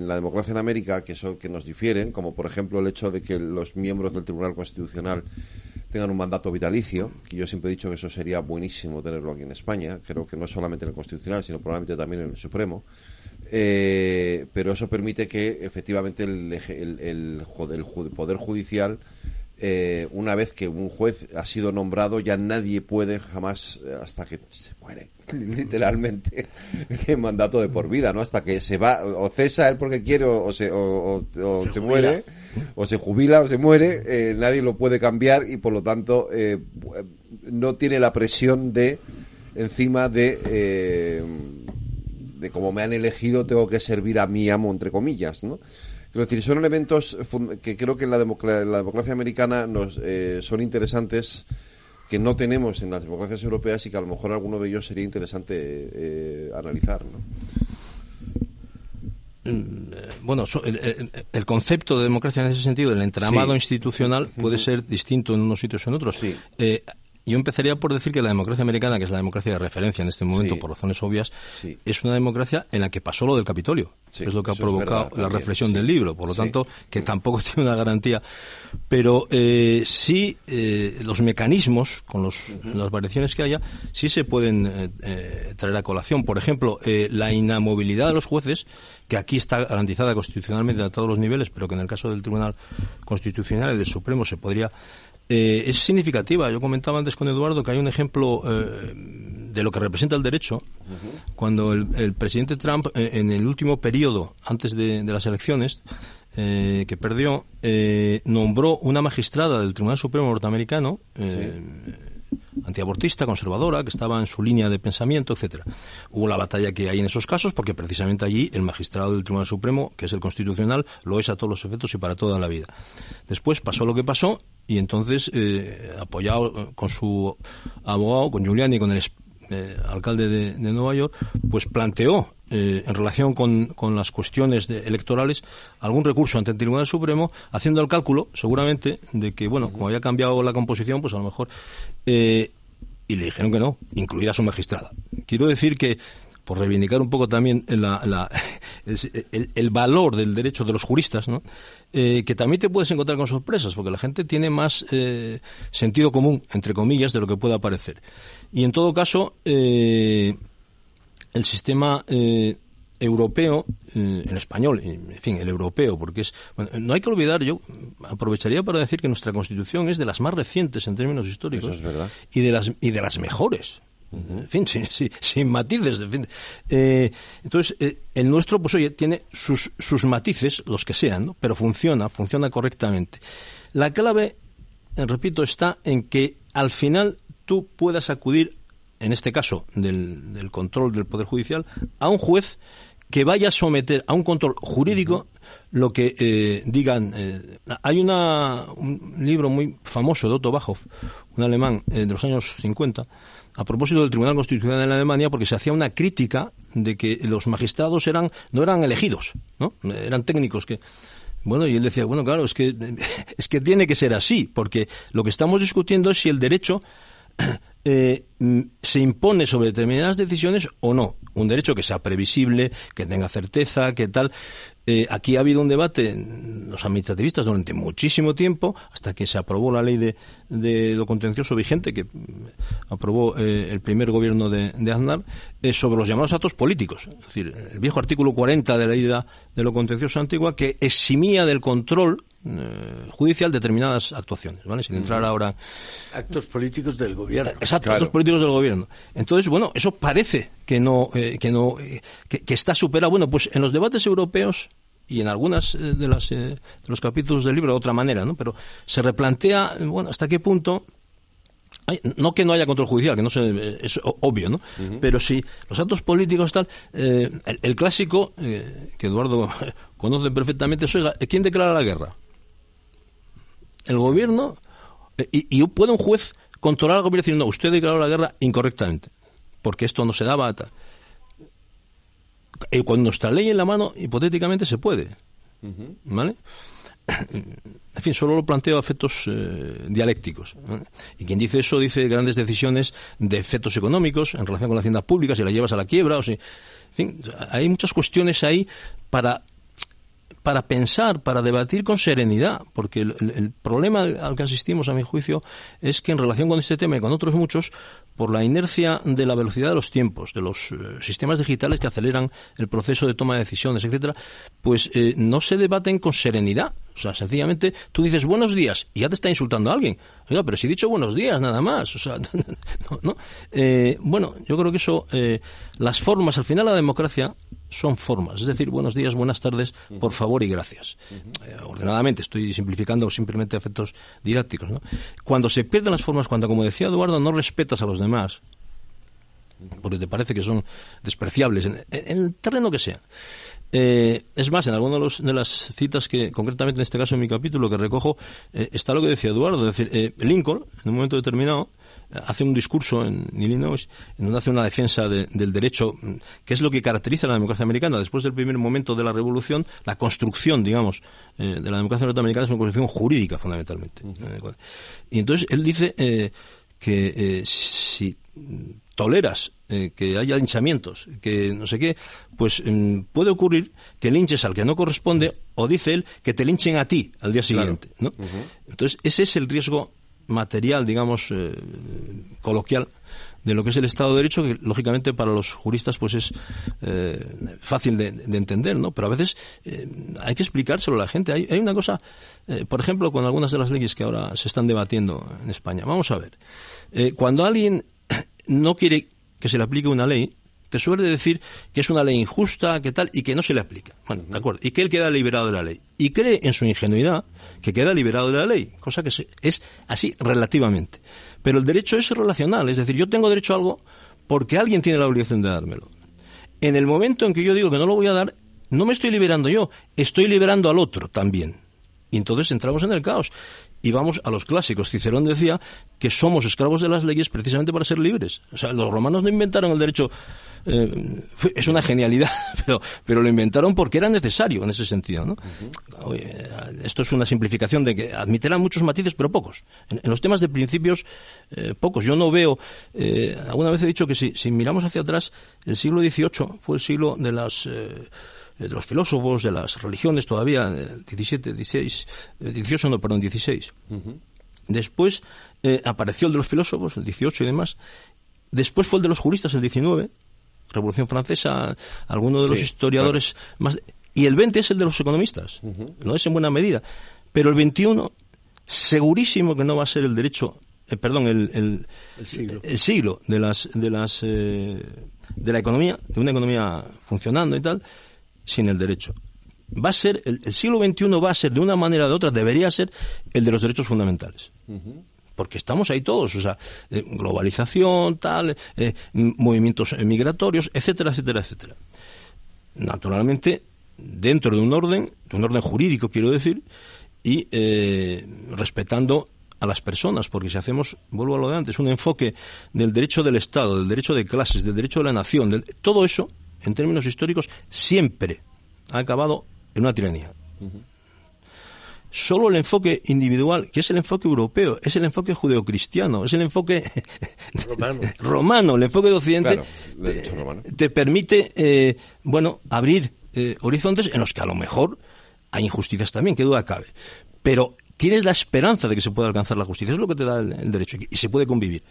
la democracia en América que nos difieren, como por ejemplo el hecho de que los miembros del Tribunal Constitucional tengan un mandato vitalicio, que yo siempre he dicho que eso sería buenísimo tenerlo aquí en España. Creo que no solamente en el Constitucional, sino probablemente también en el Supremo. Pero eso permite que efectivamente el Poder Judicial, una vez que un juez ha sido nombrado, ya nadie puede jamás, hasta que se muere, literalmente, que mandato de por vida, ¿no? Hasta que se va, o cesa él porque quiere, o se muere, o se jubila, o se muere, nadie lo puede cambiar y por lo tanto no tiene la presión encima de como me han elegido tengo que servir a mi amo, entre comillas, ¿no? Quiero decir, son elementos que creo que en la democracia americana son interesantes, que no tenemos en las democracias europeas y que a lo mejor alguno de ellos sería interesante analizar, ¿no? Bueno, el concepto de democracia en ese sentido, el entramado institucional, puede ser distinto en unos sitios o en otros. Sí. Yo empezaría por decir que la democracia americana, que es la democracia de referencia en este momento, por razones obvias, es una democracia en la que pasó lo del Capitolio, que es lo que ha provocado la reflexión del libro. Por lo tanto, que tampoco tiene una garantía. Pero sí, los mecanismos, con las variaciones que haya, sí se pueden traer a colación. Por ejemplo, la inamovilidad de los jueces, que aquí está garantizada constitucionalmente a todos los niveles, pero que en el caso del Tribunal Constitucional y del Supremo se podría... es significativa. Yo comentaba antes con Eduardo que hay un ejemplo de lo que representa el derecho cuando el presidente Trump, en el último periodo antes de las elecciones que perdió, nombró una magistrada del Tribunal Supremo norteamericano, antiabortista, conservadora, que estaba en su línea de pensamiento, etcétera. Hubo la batalla que hay en esos casos, porque precisamente allí el magistrado del Tribunal Supremo, que es el constitucional, lo es a todos los efectos y para toda la vida. Después pasó lo que pasó, y entonces, apoyado con su abogado, con Giuliani, con el alcalde de Nueva York, pues planteó, en relación con las cuestiones electorales, algún recurso ante el Tribunal Supremo, haciendo el cálculo, seguramente, de que, bueno, como había cambiado la composición, pues a lo mejor... y le dijeron que no, incluida su magistrada. Quiero decir que, por reivindicar un poco también el valor del derecho de los juristas, ¿no? Que también te puedes encontrar con sorpresas, porque la gente tiene más sentido común, entre comillas, de lo que pueda parecer. Y en todo caso, el sistema europeo, en español, en fin, el europeo, porque es... Bueno, no hay que olvidar, yo aprovecharía para decir que nuestra Constitución es de las más recientes en términos históricos. Eso es verdad. Y de las mejores. En fin, sin matices. En fin. Entonces, el nuestro, pues oye, tiene sus matices, los que sean, ¿no? Pero funciona correctamente. La clave, repito, está en que al final tú puedas acudir, en este caso del control del Poder Judicial, a un juez que vaya a someter a un control jurídico lo que digan. Hay un libro muy famoso de Otto Bachof, un alemán de los años 50, a propósito del Tribunal Constitucional en Alemania, porque se hacía una crítica de que los magistrados no eran elegidos, ¿no? Eran técnicos que... Bueno, y él decía, bueno, claro, es que tiene que ser así, porque lo que estamos discutiendo es si el derecho se impone sobre determinadas decisiones o no. Un derecho que sea previsible, que tenga certeza, que tal. Aquí ha habido un debate los administrativistas durante muchísimo tiempo, hasta que se aprobó la ley de lo contencioso vigente, que aprobó el primer gobierno de Aznar, sobre los llamados actos políticos. Es decir, el viejo artículo 40 de la ley de lo contencioso antigua, que eximía del control judicial determinadas actuaciones, ¿vale? Sin entrar ahora... Actos políticos del gobierno. Exacto, claro. Actos políticos del gobierno. Entonces, bueno, eso parece que está superado. Bueno, pues en los debates europeos y en algunas de los capítulos del libro de otra manera, ¿no? Pero se replantea, bueno, hasta qué punto... No que no haya control judicial, que no es obvio, ¿no? Pero sí, los actos políticos tal, el clásico, que Eduardo conoce perfectamente, es, oiga, ¿quién declara la guerra? El gobierno, y puede un juez controlar al gobierno y decir, no, usted declaró la guerra incorrectamente, porque esto no se daba. Con nuestra ley en la mano, hipotéticamente se puede, ¿vale? En fin, solo lo planteo a efectos dialécticos, ¿no? Y quien dice eso dice grandes decisiones de efectos económicos en relación con la hacienda pública, si la llevas a la quiebra, o si... En fin, hay muchas cuestiones ahí para pensar, para debatir con serenidad, porque el problema al que asistimos, a mi juicio, es que en relación con este tema y con otros muchos, por la inercia de la velocidad de los tiempos, de los sistemas digitales que aceleran el proceso de toma de decisiones, etcétera, pues no se debaten con serenidad. O sea, sencillamente tú dices buenos días y ya te está insultando a alguien. Oiga, pero si he dicho buenos días nada más. O sea, no. Bueno, yo creo que eso, las formas, al final la democracia son formas. Es decir, buenos días, buenas tardes, por favor y gracias. Ordenadamente, estoy simplificando simplemente a efectos didácticos, ¿no? Cuando se pierden las formas, cuando, como decía Eduardo, no respetas a los demás, porque te parece que son despreciables en el terreno que sea. Es más, en algunas de las citas que, concretamente en este caso en mi capítulo, que recojo, está lo que decía Eduardo, es decir, Lincoln, en un momento determinado, hace un discurso en Illinois, en donde hace una defensa del derecho, que es lo que caracteriza a la democracia americana. Después del primer momento de la revolución, la construcción, digamos, de la democracia norteamericana es una construcción jurídica, fundamentalmente. Y entonces él dice que si toleras que haya linchamientos, que no sé qué, pues puede ocurrir que linches al que no corresponde, o dice él, que te linchen a ti al día siguiente, ¿no? Entonces ese es el riesgo material, digamos, coloquial, de lo que es el Estado de Derecho, que lógicamente para los juristas pues es fácil de entender, ¿no? Pero a veces hay que explicárselo a la gente. Hay una cosa, por ejemplo, con algunas de las leyes que ahora se están debatiendo en España. Vamos a ver, cuando alguien no quiere que se le aplique una ley, te suele decir que es una ley injusta, que tal, y que no se le aplica. Bueno, de acuerdo, y que él queda liberado de la ley. Y cree en su ingenuidad que queda liberado de la ley, cosa que es así relativamente. Pero el derecho es relacional, es decir, yo tengo derecho a algo porque alguien tiene la obligación de dármelo. En el momento en que yo digo que no lo voy a dar, no me estoy liberando yo, estoy liberando al otro también. Y entonces entramos en el caos. Y vamos a los clásicos. Cicerón decía que somos esclavos de las leyes precisamente para ser libres. O sea, los romanos no inventaron el derecho. Es una genialidad, pero lo inventaron porque era necesario en ese sentido, ¿no? Esto es una simplificación de que admitirán muchos matices, pero pocos. En los temas de principios, pocos. Yo no veo. Alguna vez he dicho que si miramos hacia atrás, el siglo XVIII fue el siglo de los filósofos, de las religiones todavía, 16. Después apareció el de los filósofos, el 18 y demás. Después fue el de los juristas, el 19, Revolución Francesa, algunos de los historiadores más. Y el 20 es el de los economistas, no es en buena medida. Pero el 21, segurísimo que no va a ser el derecho, el siglo de la economía, de una economía funcionando y tal, sin el derecho. Va a ser, el siglo XXI va a ser, de una manera o de otra, debería ser el de los derechos fundamentales. Porque estamos ahí todos, o sea, globalización, tal, movimientos migratorios, etcétera, etcétera, etcétera. Naturalmente, dentro de un orden jurídico, quiero decir, y respetando a las personas, porque si hacemos, vuelvo a lo de antes, un enfoque del derecho del Estado, del derecho de clases, del derecho de la nación, todo eso, en términos históricos, siempre ha acabado en una tiranía. Solo el enfoque individual, que es el enfoque europeo, es el enfoque judeocristiano, es el enfoque romano, el enfoque de Occidente, claro, te permite, abrir horizontes en los que a lo mejor hay injusticias también, que duda cabe. Pero tienes la esperanza de que se pueda alcanzar la justicia, es lo que te da el derecho, y se puede convivir.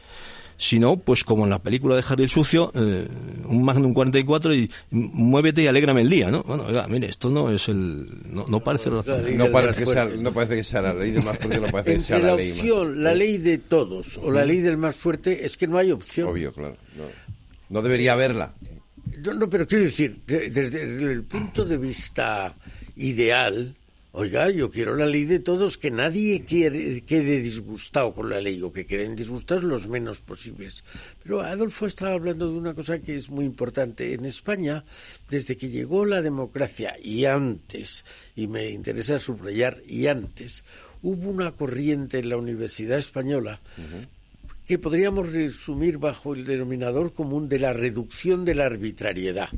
Si no, pues como en la película de Harry el Sucio, un Magnum 44 y muévete y alégrame el día, ¿no? Bueno, oiga, mire, esto no es no parece razonable. No parece que sea la ley del más fuerte, no parece que sea la ley más fuerte. La ley de todos o la ley del más fuerte es que no hay opción. Obvio, claro. No debería haberla. No, pero quiero decir, desde el punto de vista ideal, oiga, yo quiero la ley de todos, que nadie quede disgustado con la ley, o que queden disgustados los menos posibles. Pero Adolfo estaba hablando de una cosa que es muy importante. En España, desde que llegó la democracia, y antes, y me interesa subrayar, y antes, hubo una corriente en la Universidad Española que podríamos resumir bajo el denominador común de la reducción de la arbitrariedad.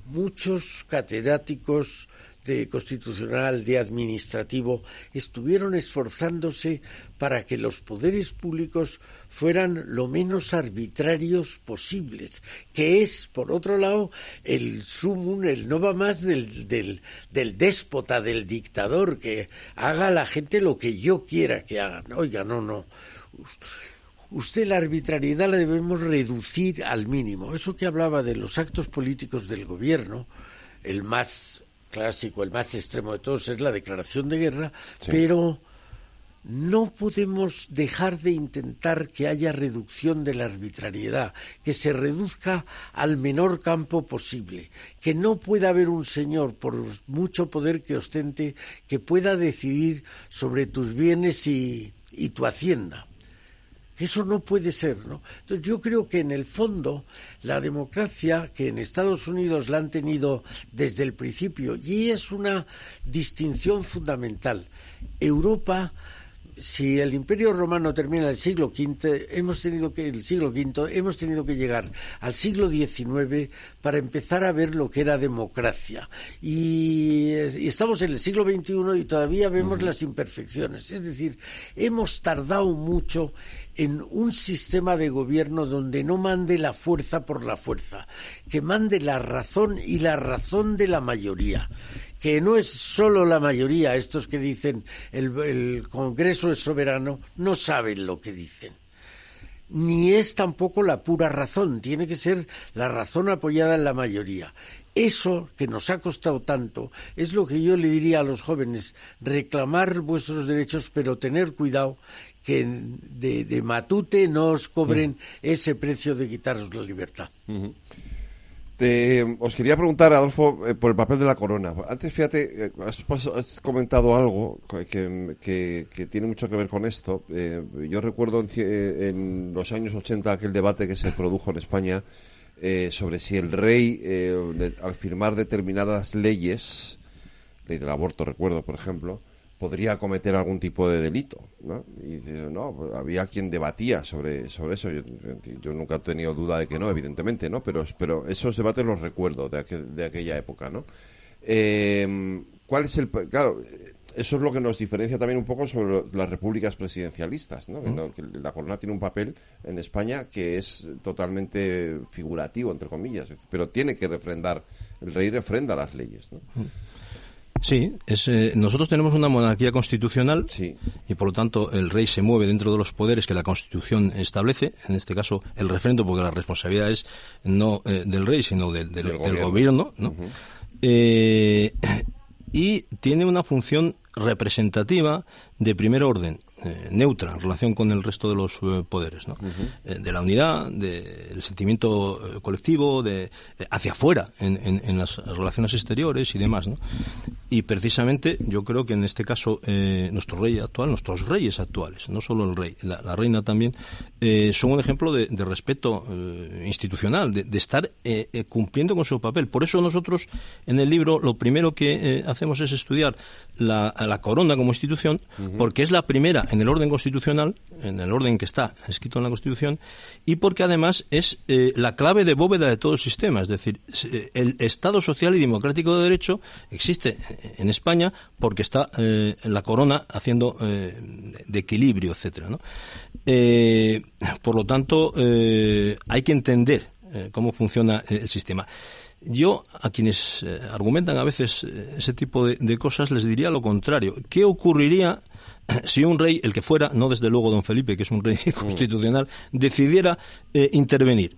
Muchos catedráticos de constitucional, de administrativo, estuvieron esforzándose para que los poderes públicos fueran lo menos arbitrarios posibles, que es, por otro lado, el sumum, el no va más del déspota, del dictador, que haga a la gente lo que yo quiera que hagan. Oiga, no. Usted, la arbitrariedad la debemos reducir al mínimo. Eso que hablaba de los actos políticos del gobierno, el más clásico, el más extremo de todos, es la declaración de guerra, pero no podemos dejar de intentar que haya reducción de la arbitrariedad, que se reduzca al menor campo posible, que no pueda haber un señor, por mucho poder que ostente, que pueda decidir sobre tus bienes y tu hacienda. que eso no puede ser, ¿no? Entonces yo creo que en el fondo la democracia, que en Estados Unidos la han tenido desde el principio, y es una distinción fundamental. Europa, si el Imperio Romano termina el siglo V, hemos tenido que llegar al siglo XIX para empezar a ver lo que era democracia. Y estamos en el siglo XXI y todavía vemos las imperfecciones. Es decir, hemos tardado mucho en un sistema de gobierno donde no mande la fuerza por la fuerza, que mande la razón y la razón de la mayoría. Que no es solo la mayoría, estos que dicen el Congreso es soberano, no saben lo que dicen. Ni es tampoco la pura razón, tiene que ser la razón apoyada en la mayoría. Eso que nos ha costado tanto es lo que yo le diría a los jóvenes: reclamar vuestros derechos, pero tener cuidado que de matute no os cobren ese precio de quitaros la libertad. Os quería preguntar, Adolfo, por el papel de la corona. Antes, fíjate, has comentado algo que tiene mucho que ver con esto. Yo recuerdo en los años 80 aquel debate que se produjo en España sobre si el rey, al firmar determinadas leyes, ley del aborto, recuerdo, por ejemplo, podría cometer algún tipo de delito, ¿no? Y no, había quien debatía sobre eso. Yo nunca he tenido duda de que no, evidentemente, ¿no? Pero esos debates los recuerdo de aquella época, ¿no? ¿Cuál es claro, eso es lo que nos diferencia también un poco sobre las repúblicas presidencialistas, ¿no? Que la corona tiene un papel en España que es totalmente figurativo, entre comillas, pero tiene que refrendar, el rey refrenda las leyes, ¿no? Sí, nosotros tenemos una monarquía constitucional, sí, y por lo tanto el rey se mueve dentro de los poderes que la Constitución establece, en este caso el referendo, porque la responsabilidad es no del rey, sino del gobierno, ¿no? Y tiene una función representativa de primer orden, neutra en relación con el resto de los poderes, ¿no? De la unidad, del sentimiento colectivo, hacia afuera en las relaciones exteriores y demás, ¿no? Y precisamente yo creo que en este caso nuestros reyes actuales, no solo el rey, la reina también, son un ejemplo de respeto institucional, de estar cumpliendo con su papel. Por eso nosotros en el libro lo primero que hacemos es estudiar la corona como institución, porque es la primera en el orden constitucional, en el orden que está escrito en la Constitución, y porque además es la clave de bóveda de todo el sistema. Es decir, el Estado social y democrático de derecho existe en España porque está la corona haciendo de equilibrio, etcétera, ¿no? Por lo tanto, hay que entender cómo funciona el sistema. Yo, a quienes argumentan a veces ese tipo de cosas, les diría lo contrario. ¿Qué ocurriría si un rey, el que fuera, no desde luego don Felipe, que es un rey constitucional, decidiera intervenir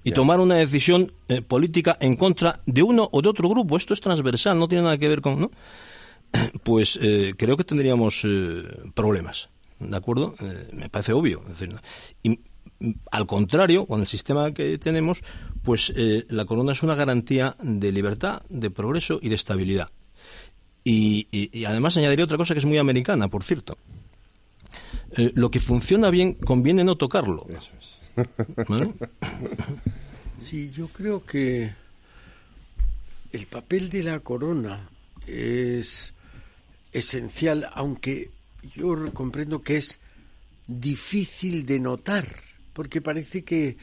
y tomar una decisión política en contra de uno o de otro grupo? Esto es transversal, no tiene nada que ver con, ¿no? Pues creo que tendríamos problemas, ¿de acuerdo? Me parece obvio. Es decir, y al contrario, con el sistema que tenemos, pues la corona es una garantía de libertad, de progreso y de estabilidad. Y además añadiría otra cosa que es muy americana, por cierto. Lo que funciona bien conviene no tocarlo. Eso es. ¿Vale? Sí, yo creo que el papel de la corona es esencial, aunque yo comprendo que es difícil de notar, porque parece que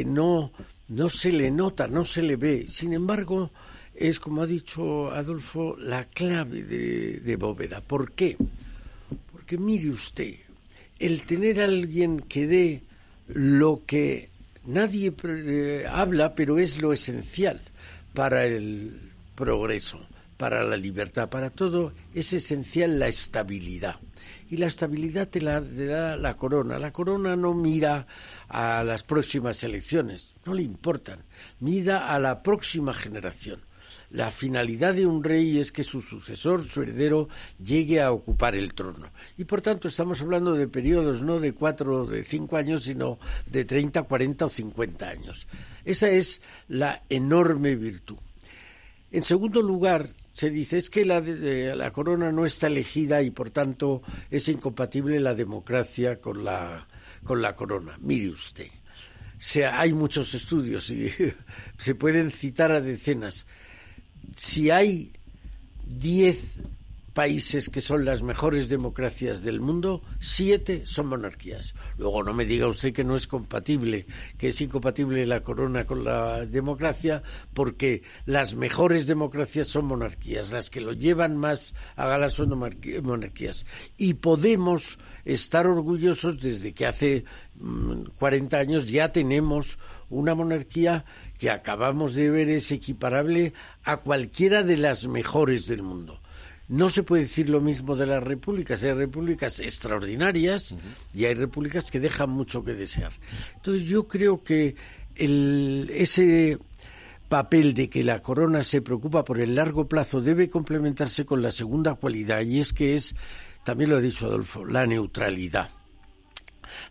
no se le nota, no se le ve. Sin embargo, es, como ha dicho Adolfo, la clave de bóveda. ¿Por qué? Porque mire usted, el tener a alguien que dé lo que nadie habla, pero es lo esencial para el progreso, para la libertad, para todo, es esencial la estabilidad. Y la estabilidad te la da la corona. La corona no mira a las próximas elecciones, no le importan, mira a la próxima generación. La finalidad de un rey es que su sucesor, su heredero, llegue a ocupar el trono. Y por tanto estamos hablando de periodos no de 4 o de 5 años, sino de 30, 40 o 50 años. Esa es la enorme virtud. En segundo lugar, se dice es que la corona no está elegida y por tanto es incompatible la democracia con la corona. Mire usted, hay muchos estudios y se pueden citar a decenas. Si hay 10 países que son las mejores democracias del mundo, 7 son monarquías. Luego no me diga usted que no es compatible, que es incompatible la corona con la democracia, porque las mejores democracias son monarquías, las que lo llevan más a gala son monarquías. Y podemos estar orgullosos desde que hace 40 años ya tenemos una monarquía que acabamos de ver es equiparable a cualquiera de las mejores del mundo. No se puede decir lo mismo de las repúblicas. Hay repúblicas extraordinarias y hay repúblicas que dejan mucho que desear. Entonces yo creo que ese papel de que la corona se preocupa por el largo plazo debe complementarse con la segunda cualidad, y es que es, también lo ha dicho Adolfo, la neutralidad.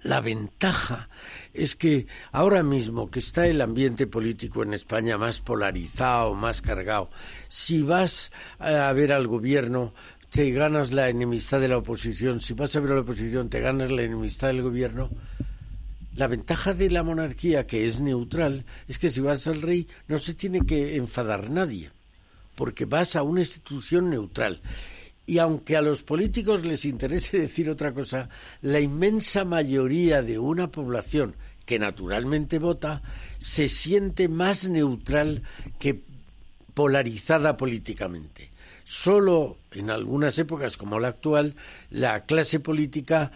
La ventaja es que ahora mismo que está el ambiente político en España más polarizado, más cargado, si vas a ver al gobierno te ganas la enemistad de la oposición, si vas a ver a la oposición te ganas la enemistad del gobierno. La ventaja de la monarquía, que es neutral, es que si vas al rey no se tiene que enfadar nadie, porque vas a una institución neutral. Y aunque a los políticos les interese decir otra cosa, la inmensa mayoría de una población que naturalmente vota se siente más neutral que polarizada políticamente. Solo en algunas épocas como la actual, la clase política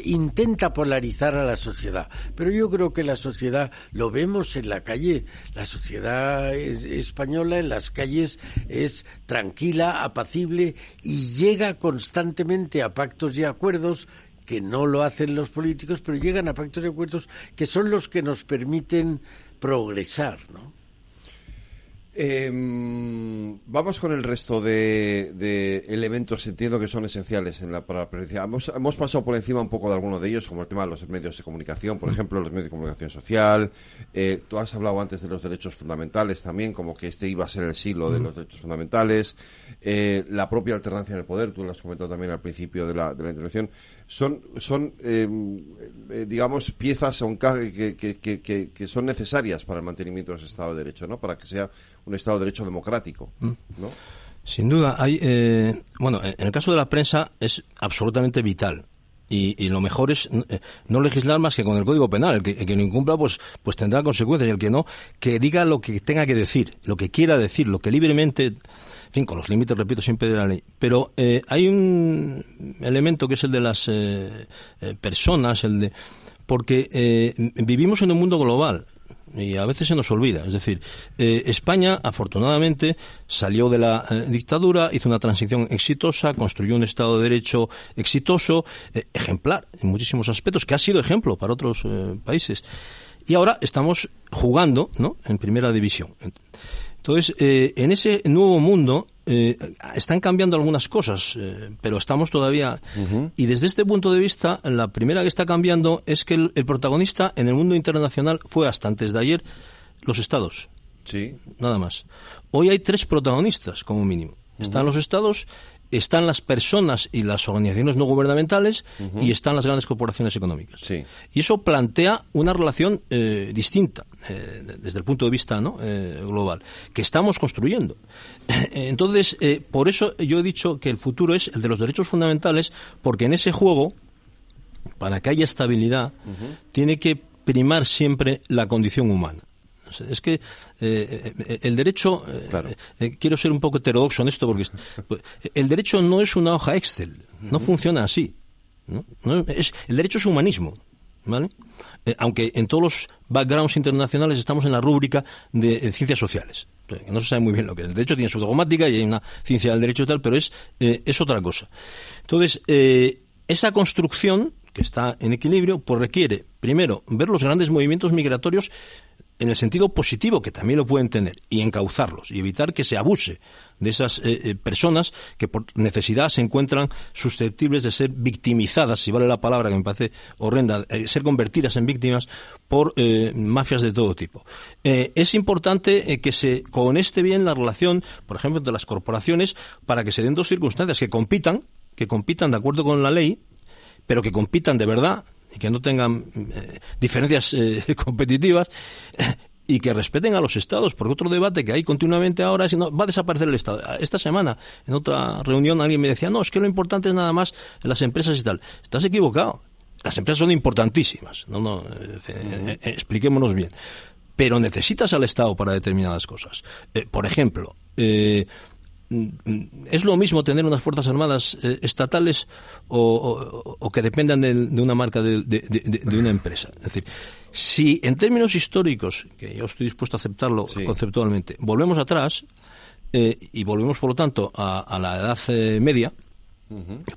intenta polarizar a la sociedad, pero yo creo que la sociedad, lo vemos en la calle, la sociedad española en las calles es tranquila, apacible y llega constantemente a pactos y acuerdos que no lo hacen los políticos, pero llegan a pactos y acuerdos que son los que nos permiten progresar, ¿no? Vamos con el resto de elementos, entiendo que son esenciales para la presencia. Hemos pasado por encima un poco de algunos de ellos, como el tema de los medios de comunicación, por ejemplo, los medios de comunicación social. Tú has hablado antes de los derechos fundamentales también, como que este iba a ser el siglo de los derechos fundamentales. La propia alternancia en el poder, tú lo has comentado también al principio de la intervención. Son digamos, piezas que son necesarias para el mantenimiento de ese Estado de Derecho, ¿no? Para que sea un Estado de Derecho democrático, ¿no? Sin duda, en el caso de la prensa es absolutamente vital. Y lo mejor es no legislar más que con el Código Penal. El que lo incumpla pues tendrá consecuencias, y el que no, que diga lo que tenga que decir, lo que quiera decir, lo que libremente, en fin, con los límites, repito, siempre de la ley. Pero hay un elemento que es el de las personas, porque vivimos en un mundo global. Y a veces se nos olvida. Es decir, España, afortunadamente, salió de la dictadura, hizo una transición exitosa, construyó un Estado de Derecho exitoso, ejemplar en muchísimos aspectos, que ha sido ejemplo para otros países. Y ahora estamos jugando, ¿no?, en primera división. Entonces, en ese nuevo mundo están cambiando algunas cosas, pero estamos todavía... Y desde este punto de vista, la primera que está cambiando es que el protagonista en el mundo internacional fue, hasta antes de ayer, los Estados. Sí. Nada más. Hoy hay 3 protagonistas, como mínimo. Están los Estados, están las personas y las organizaciones no gubernamentales, y están las grandes corporaciones económicas. Sí. Y eso plantea una relación distinta desde el punto de vista, ¿no?, global, que estamos construyendo. Entonces, por eso yo he dicho que el futuro es el de los derechos fundamentales, porque en ese juego, para que haya estabilidad, tiene que primar siempre la condición humana. Es que el derecho, claro. Quiero ser un poco heterodoxo en esto, porque el derecho no es una hoja Excel, no funciona así, ¿no? El derecho es humanismo, ¿vale? Aunque en todos los backgrounds internacionales estamos en la rúbrica de ciencias sociales, que no se sabe muy bien lo que es. El derecho tiene su dogmática y hay una ciencia del derecho y tal, pero es otra cosa. Entonces, esa construcción, que está en equilibrio, pues requiere, primero, ver los grandes movimientos migratorios en el sentido positivo, que también lo pueden tener, y encauzarlos, y evitar que se abuse de esas personas que por necesidad se encuentran susceptibles de ser victimizadas, si vale la palabra, que me parece horrenda, ser convertidas en víctimas por mafias de todo tipo. Es importante que se coneste bien la relación, por ejemplo, entre las corporaciones, para que se den dos circunstancias: que compitan de acuerdo con la ley, pero que compitan de verdad y que no tengan diferencias competitivas, y que respeten a los estados, porque otro debate que hay continuamente ahora es: no, va a desaparecer el Estado. Esta semana, en otra reunión, alguien me decía: no, es que lo importante es nada más las empresas y tal. Estás equivocado. Las empresas son importantísimas. Expliquémonos bien. Pero necesitas al Estado para determinadas cosas. Por ejemplo, ¿es lo mismo tener unas Fuerzas Armadas estatales o que dependan de una marca de una empresa? Es decir, si en términos históricos, que yo estoy dispuesto a aceptarlo conceptualmente, volvemos atrás y volvemos, por lo tanto, a la Edad Media,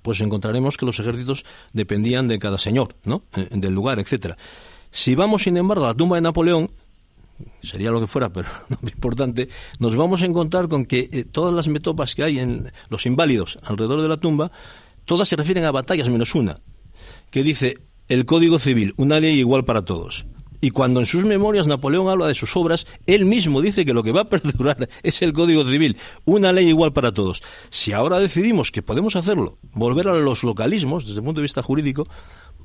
pues encontraremos que los ejércitos dependían de cada señor, ¿no? Del lugar, etcétera. Si vamos, sin embargo, a la tumba de Napoleón, sería lo que fuera, pero no es importante, nos vamos a encontrar con que todas las metopas que hay en los inválidos alrededor de la tumba, todas se refieren a batallas menos una, que dice el Código Civil, una ley igual para todos. Y cuando en sus memorias Napoleón habla de sus obras, él mismo dice que lo que va a perdurar es el Código Civil, una ley igual para todos. Si ahora decidimos que podemos hacerlo, volver a los localismos desde el punto de vista jurídico,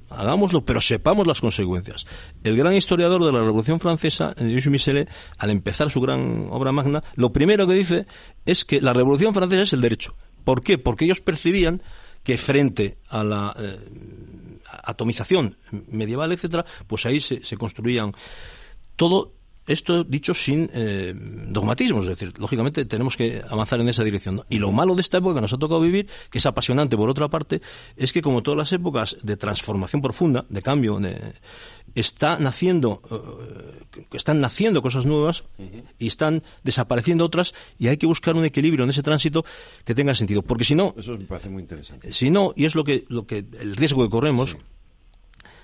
hagámoslo, pero sepamos las consecuencias. El gran historiador de la Revolución Francesa, Jules Michelet, al empezar su gran obra magna, lo primero que dice es que la Revolución Francesa es el derecho. ¿Por qué? Porque ellos percibían que frente a la atomización medieval, etcétera, pues ahí se construían todo esto, dicho sin dogmatismos. Es decir, lógicamente tenemos que avanzar en esa dirección, ¿no? Y lo malo de esta época que nos ha tocado vivir, que es apasionante por otra parte, es que como todas las épocas de transformación profunda, de cambio, están naciendo cosas nuevas y están desapareciendo otras, y hay que buscar un equilibrio en ese tránsito que tenga sentido, porque si no, eso me parece muy interesante. Si no, y es lo que el riesgo que corremos,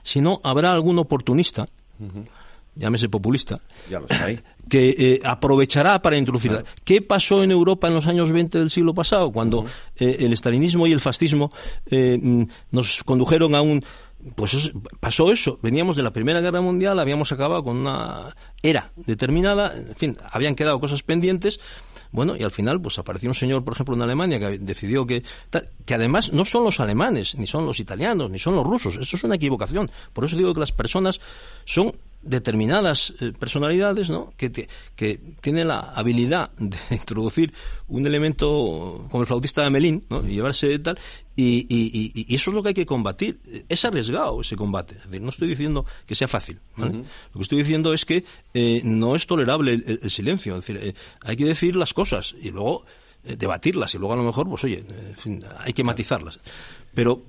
si no, habrá algún oportunista, llámese populista, ya los hay, que aprovechará para introducirla. Claro. ¿Qué pasó en Europa en los años 20 del siglo pasado, cuando el estalinismo y el fascismo nos condujeron a un... Pues pasó eso, veníamos de la Primera Guerra Mundial, habíamos acabado con una era determinada, en fin, habían quedado cosas pendientes, bueno, y al final pues apareció un señor, por ejemplo, en Alemania, que decidió que además no son los alemanes, ni son los italianos, ni son los rusos, eso es una equivocación. Por eso digo que las personas son determinadas personalidades, ¿no?, que tienen la habilidad de introducir un elemento como el flautista de Hamelin, ¿no?, y llevarse tal, y eso es lo que hay que combatir. Es arriesgado ese combate, es decir, no estoy diciendo que sea fácil, ¿vale? Lo que estoy diciendo es que no es tolerable el silencio, es decir, hay que decir las cosas y luego debatirlas, y luego a lo mejor, pues oye, en fin, hay que matizarlas. Pero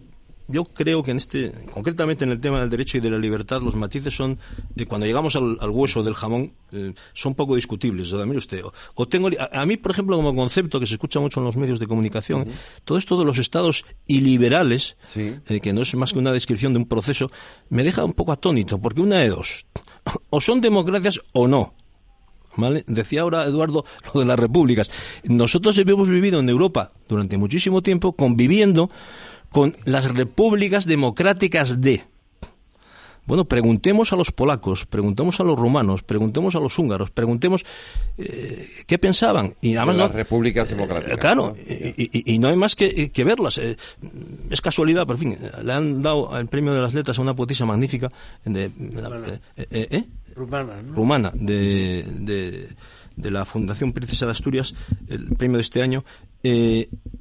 yo creo que concretamente en el tema del derecho y de la libertad, los matices son, cuando llegamos al hueso del jamón, son poco discutibles. O sea, mire usted, a mí, por ejemplo, como concepto que se escucha mucho en los medios de comunicación, todo esto de los estados iliberales, que no es más que una descripción de un proceso, me deja un poco atónito, porque una de dos, o son democracias o no. ¿Vale? Decía ahora Eduardo lo de las repúblicas. Nosotros hemos vivido en Europa durante muchísimo tiempo conviviendo con las repúblicas democráticas Bueno, preguntemos a los polacos, preguntemos a los rumanos, preguntemos a los húngaros, preguntemos qué pensaban. Y además las repúblicas democráticas. Claro, y no hay más que verlas. Es casualidad, pero en fin, le han dado el premio de las letras a una poetisa magnífica rumana de la Fundación Princesa de Asturias, el premio de este año.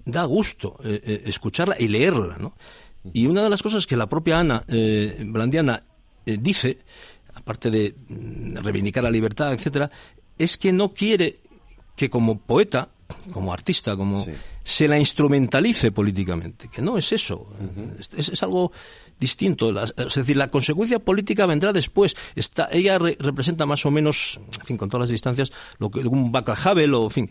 Da gusto escucharla y leerla, ¿no? Y una de las cosas que la propia Ana Blandiana dice, aparte de reivindicar la libertad, etcétera, es que no quiere que como poeta, como artista, se la instrumentalice políticamente, que no es eso, es algo distinto. Es decir, la consecuencia política vendrá después. Ella representa más o menos, en fin, con todas las distancias, lo que un Václav Havel, o en fin,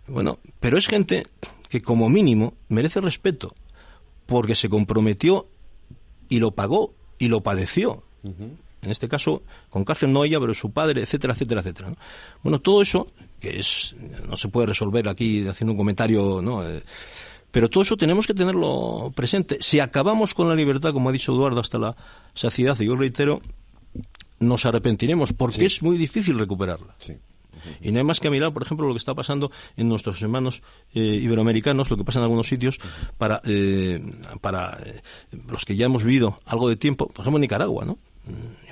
bueno, pero es gente que como mínimo merece respeto, porque se comprometió y lo pagó y lo padeció. en este caso, con cárcel no ella, pero su padre, etcétera, etcétera, etcétera, ¿no? Bueno, todo eso, que no se puede resolver aquí haciendo un comentario, ¿no? Pero todo eso tenemos que tenerlo presente. Si acabamos con la libertad, como ha dicho Eduardo, hasta la saciedad, y yo reitero, nos arrepentiremos, porque es muy difícil recuperarla. Sí. Y no hay más que mirar, por ejemplo, lo que está pasando en nuestros hermanos iberoamericanos, lo que pasa en algunos sitios, para los que ya hemos vivido algo de tiempo, por ejemplo, en Nicaragua, ¿no?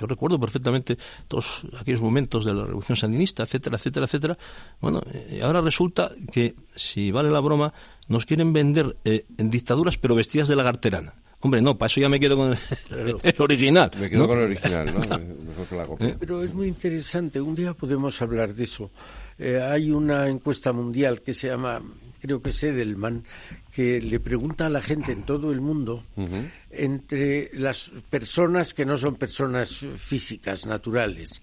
Yo recuerdo perfectamente todos aquellos momentos de la Revolución Sandinista, etcétera, etcétera, etcétera. Bueno, ahora resulta que, si vale la broma, nos quieren vender en dictaduras, pero vestidas de lagarterana. Hombre, no, para eso ya me quedo con el original. Me quedo con el original, ¿no? Mejor que la copia. Pero es muy interesante, un día podemos hablar de eso. Hay una encuesta mundial que se llama, creo que es Edelman, que le pregunta a la gente en todo el mundo, entre las personas que no son personas físicas, naturales,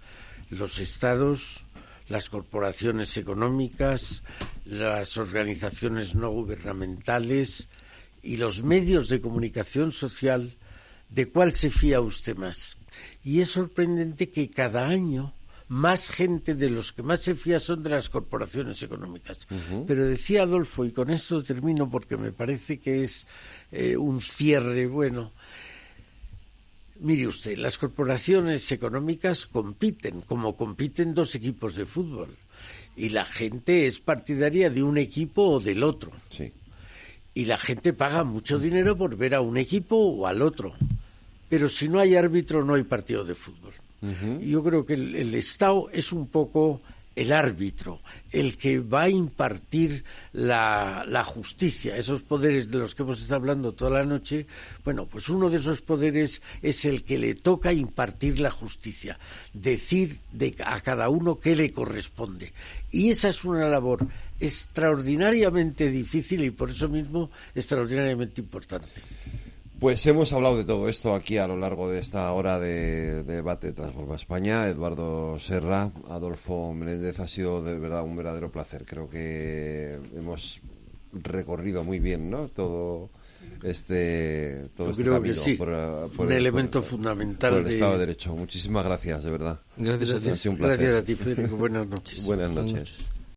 los estados, las corporaciones económicas, las organizaciones no gubernamentales y los medios de comunicación social, ¿de cuál se fía usted más? Y es sorprendente que cada año más gente de los que más se fía son de las corporaciones económicas. Pero decía Adolfo, y con esto termino porque me parece que es un cierre bueno. Mire usted, las corporaciones económicas compiten, como compiten dos equipos de fútbol. Y la gente es partidaria de un equipo o del otro. Sí. Y la gente paga mucho dinero por ver a un equipo o al otro. Pero si no hay árbitro, no hay partido de fútbol. Y yo creo que el Estado es un poco el árbitro, el que va a impartir la justicia, esos poderes de los que hemos estado hablando toda la noche. Bueno, pues uno de esos poderes es el que le toca impartir la justicia, decir a cada uno qué le corresponde. Y esa es una labor extraordinariamente difícil y por eso mismo extraordinariamente importante. Pues hemos hablado de todo esto aquí a lo largo de esta hora de debate Transforma España. Eduardo Serra, Adolfo Menéndez, ha sido de verdad un verdadero placer. Creo que hemos recorrido muy bien, ¿no? Todo este camino que sí, por un elemento fundamental por el Estado de Derecho. Muchísimas gracias, de verdad. Gracias a ti, Federico. Buenas noches. Buenas noches.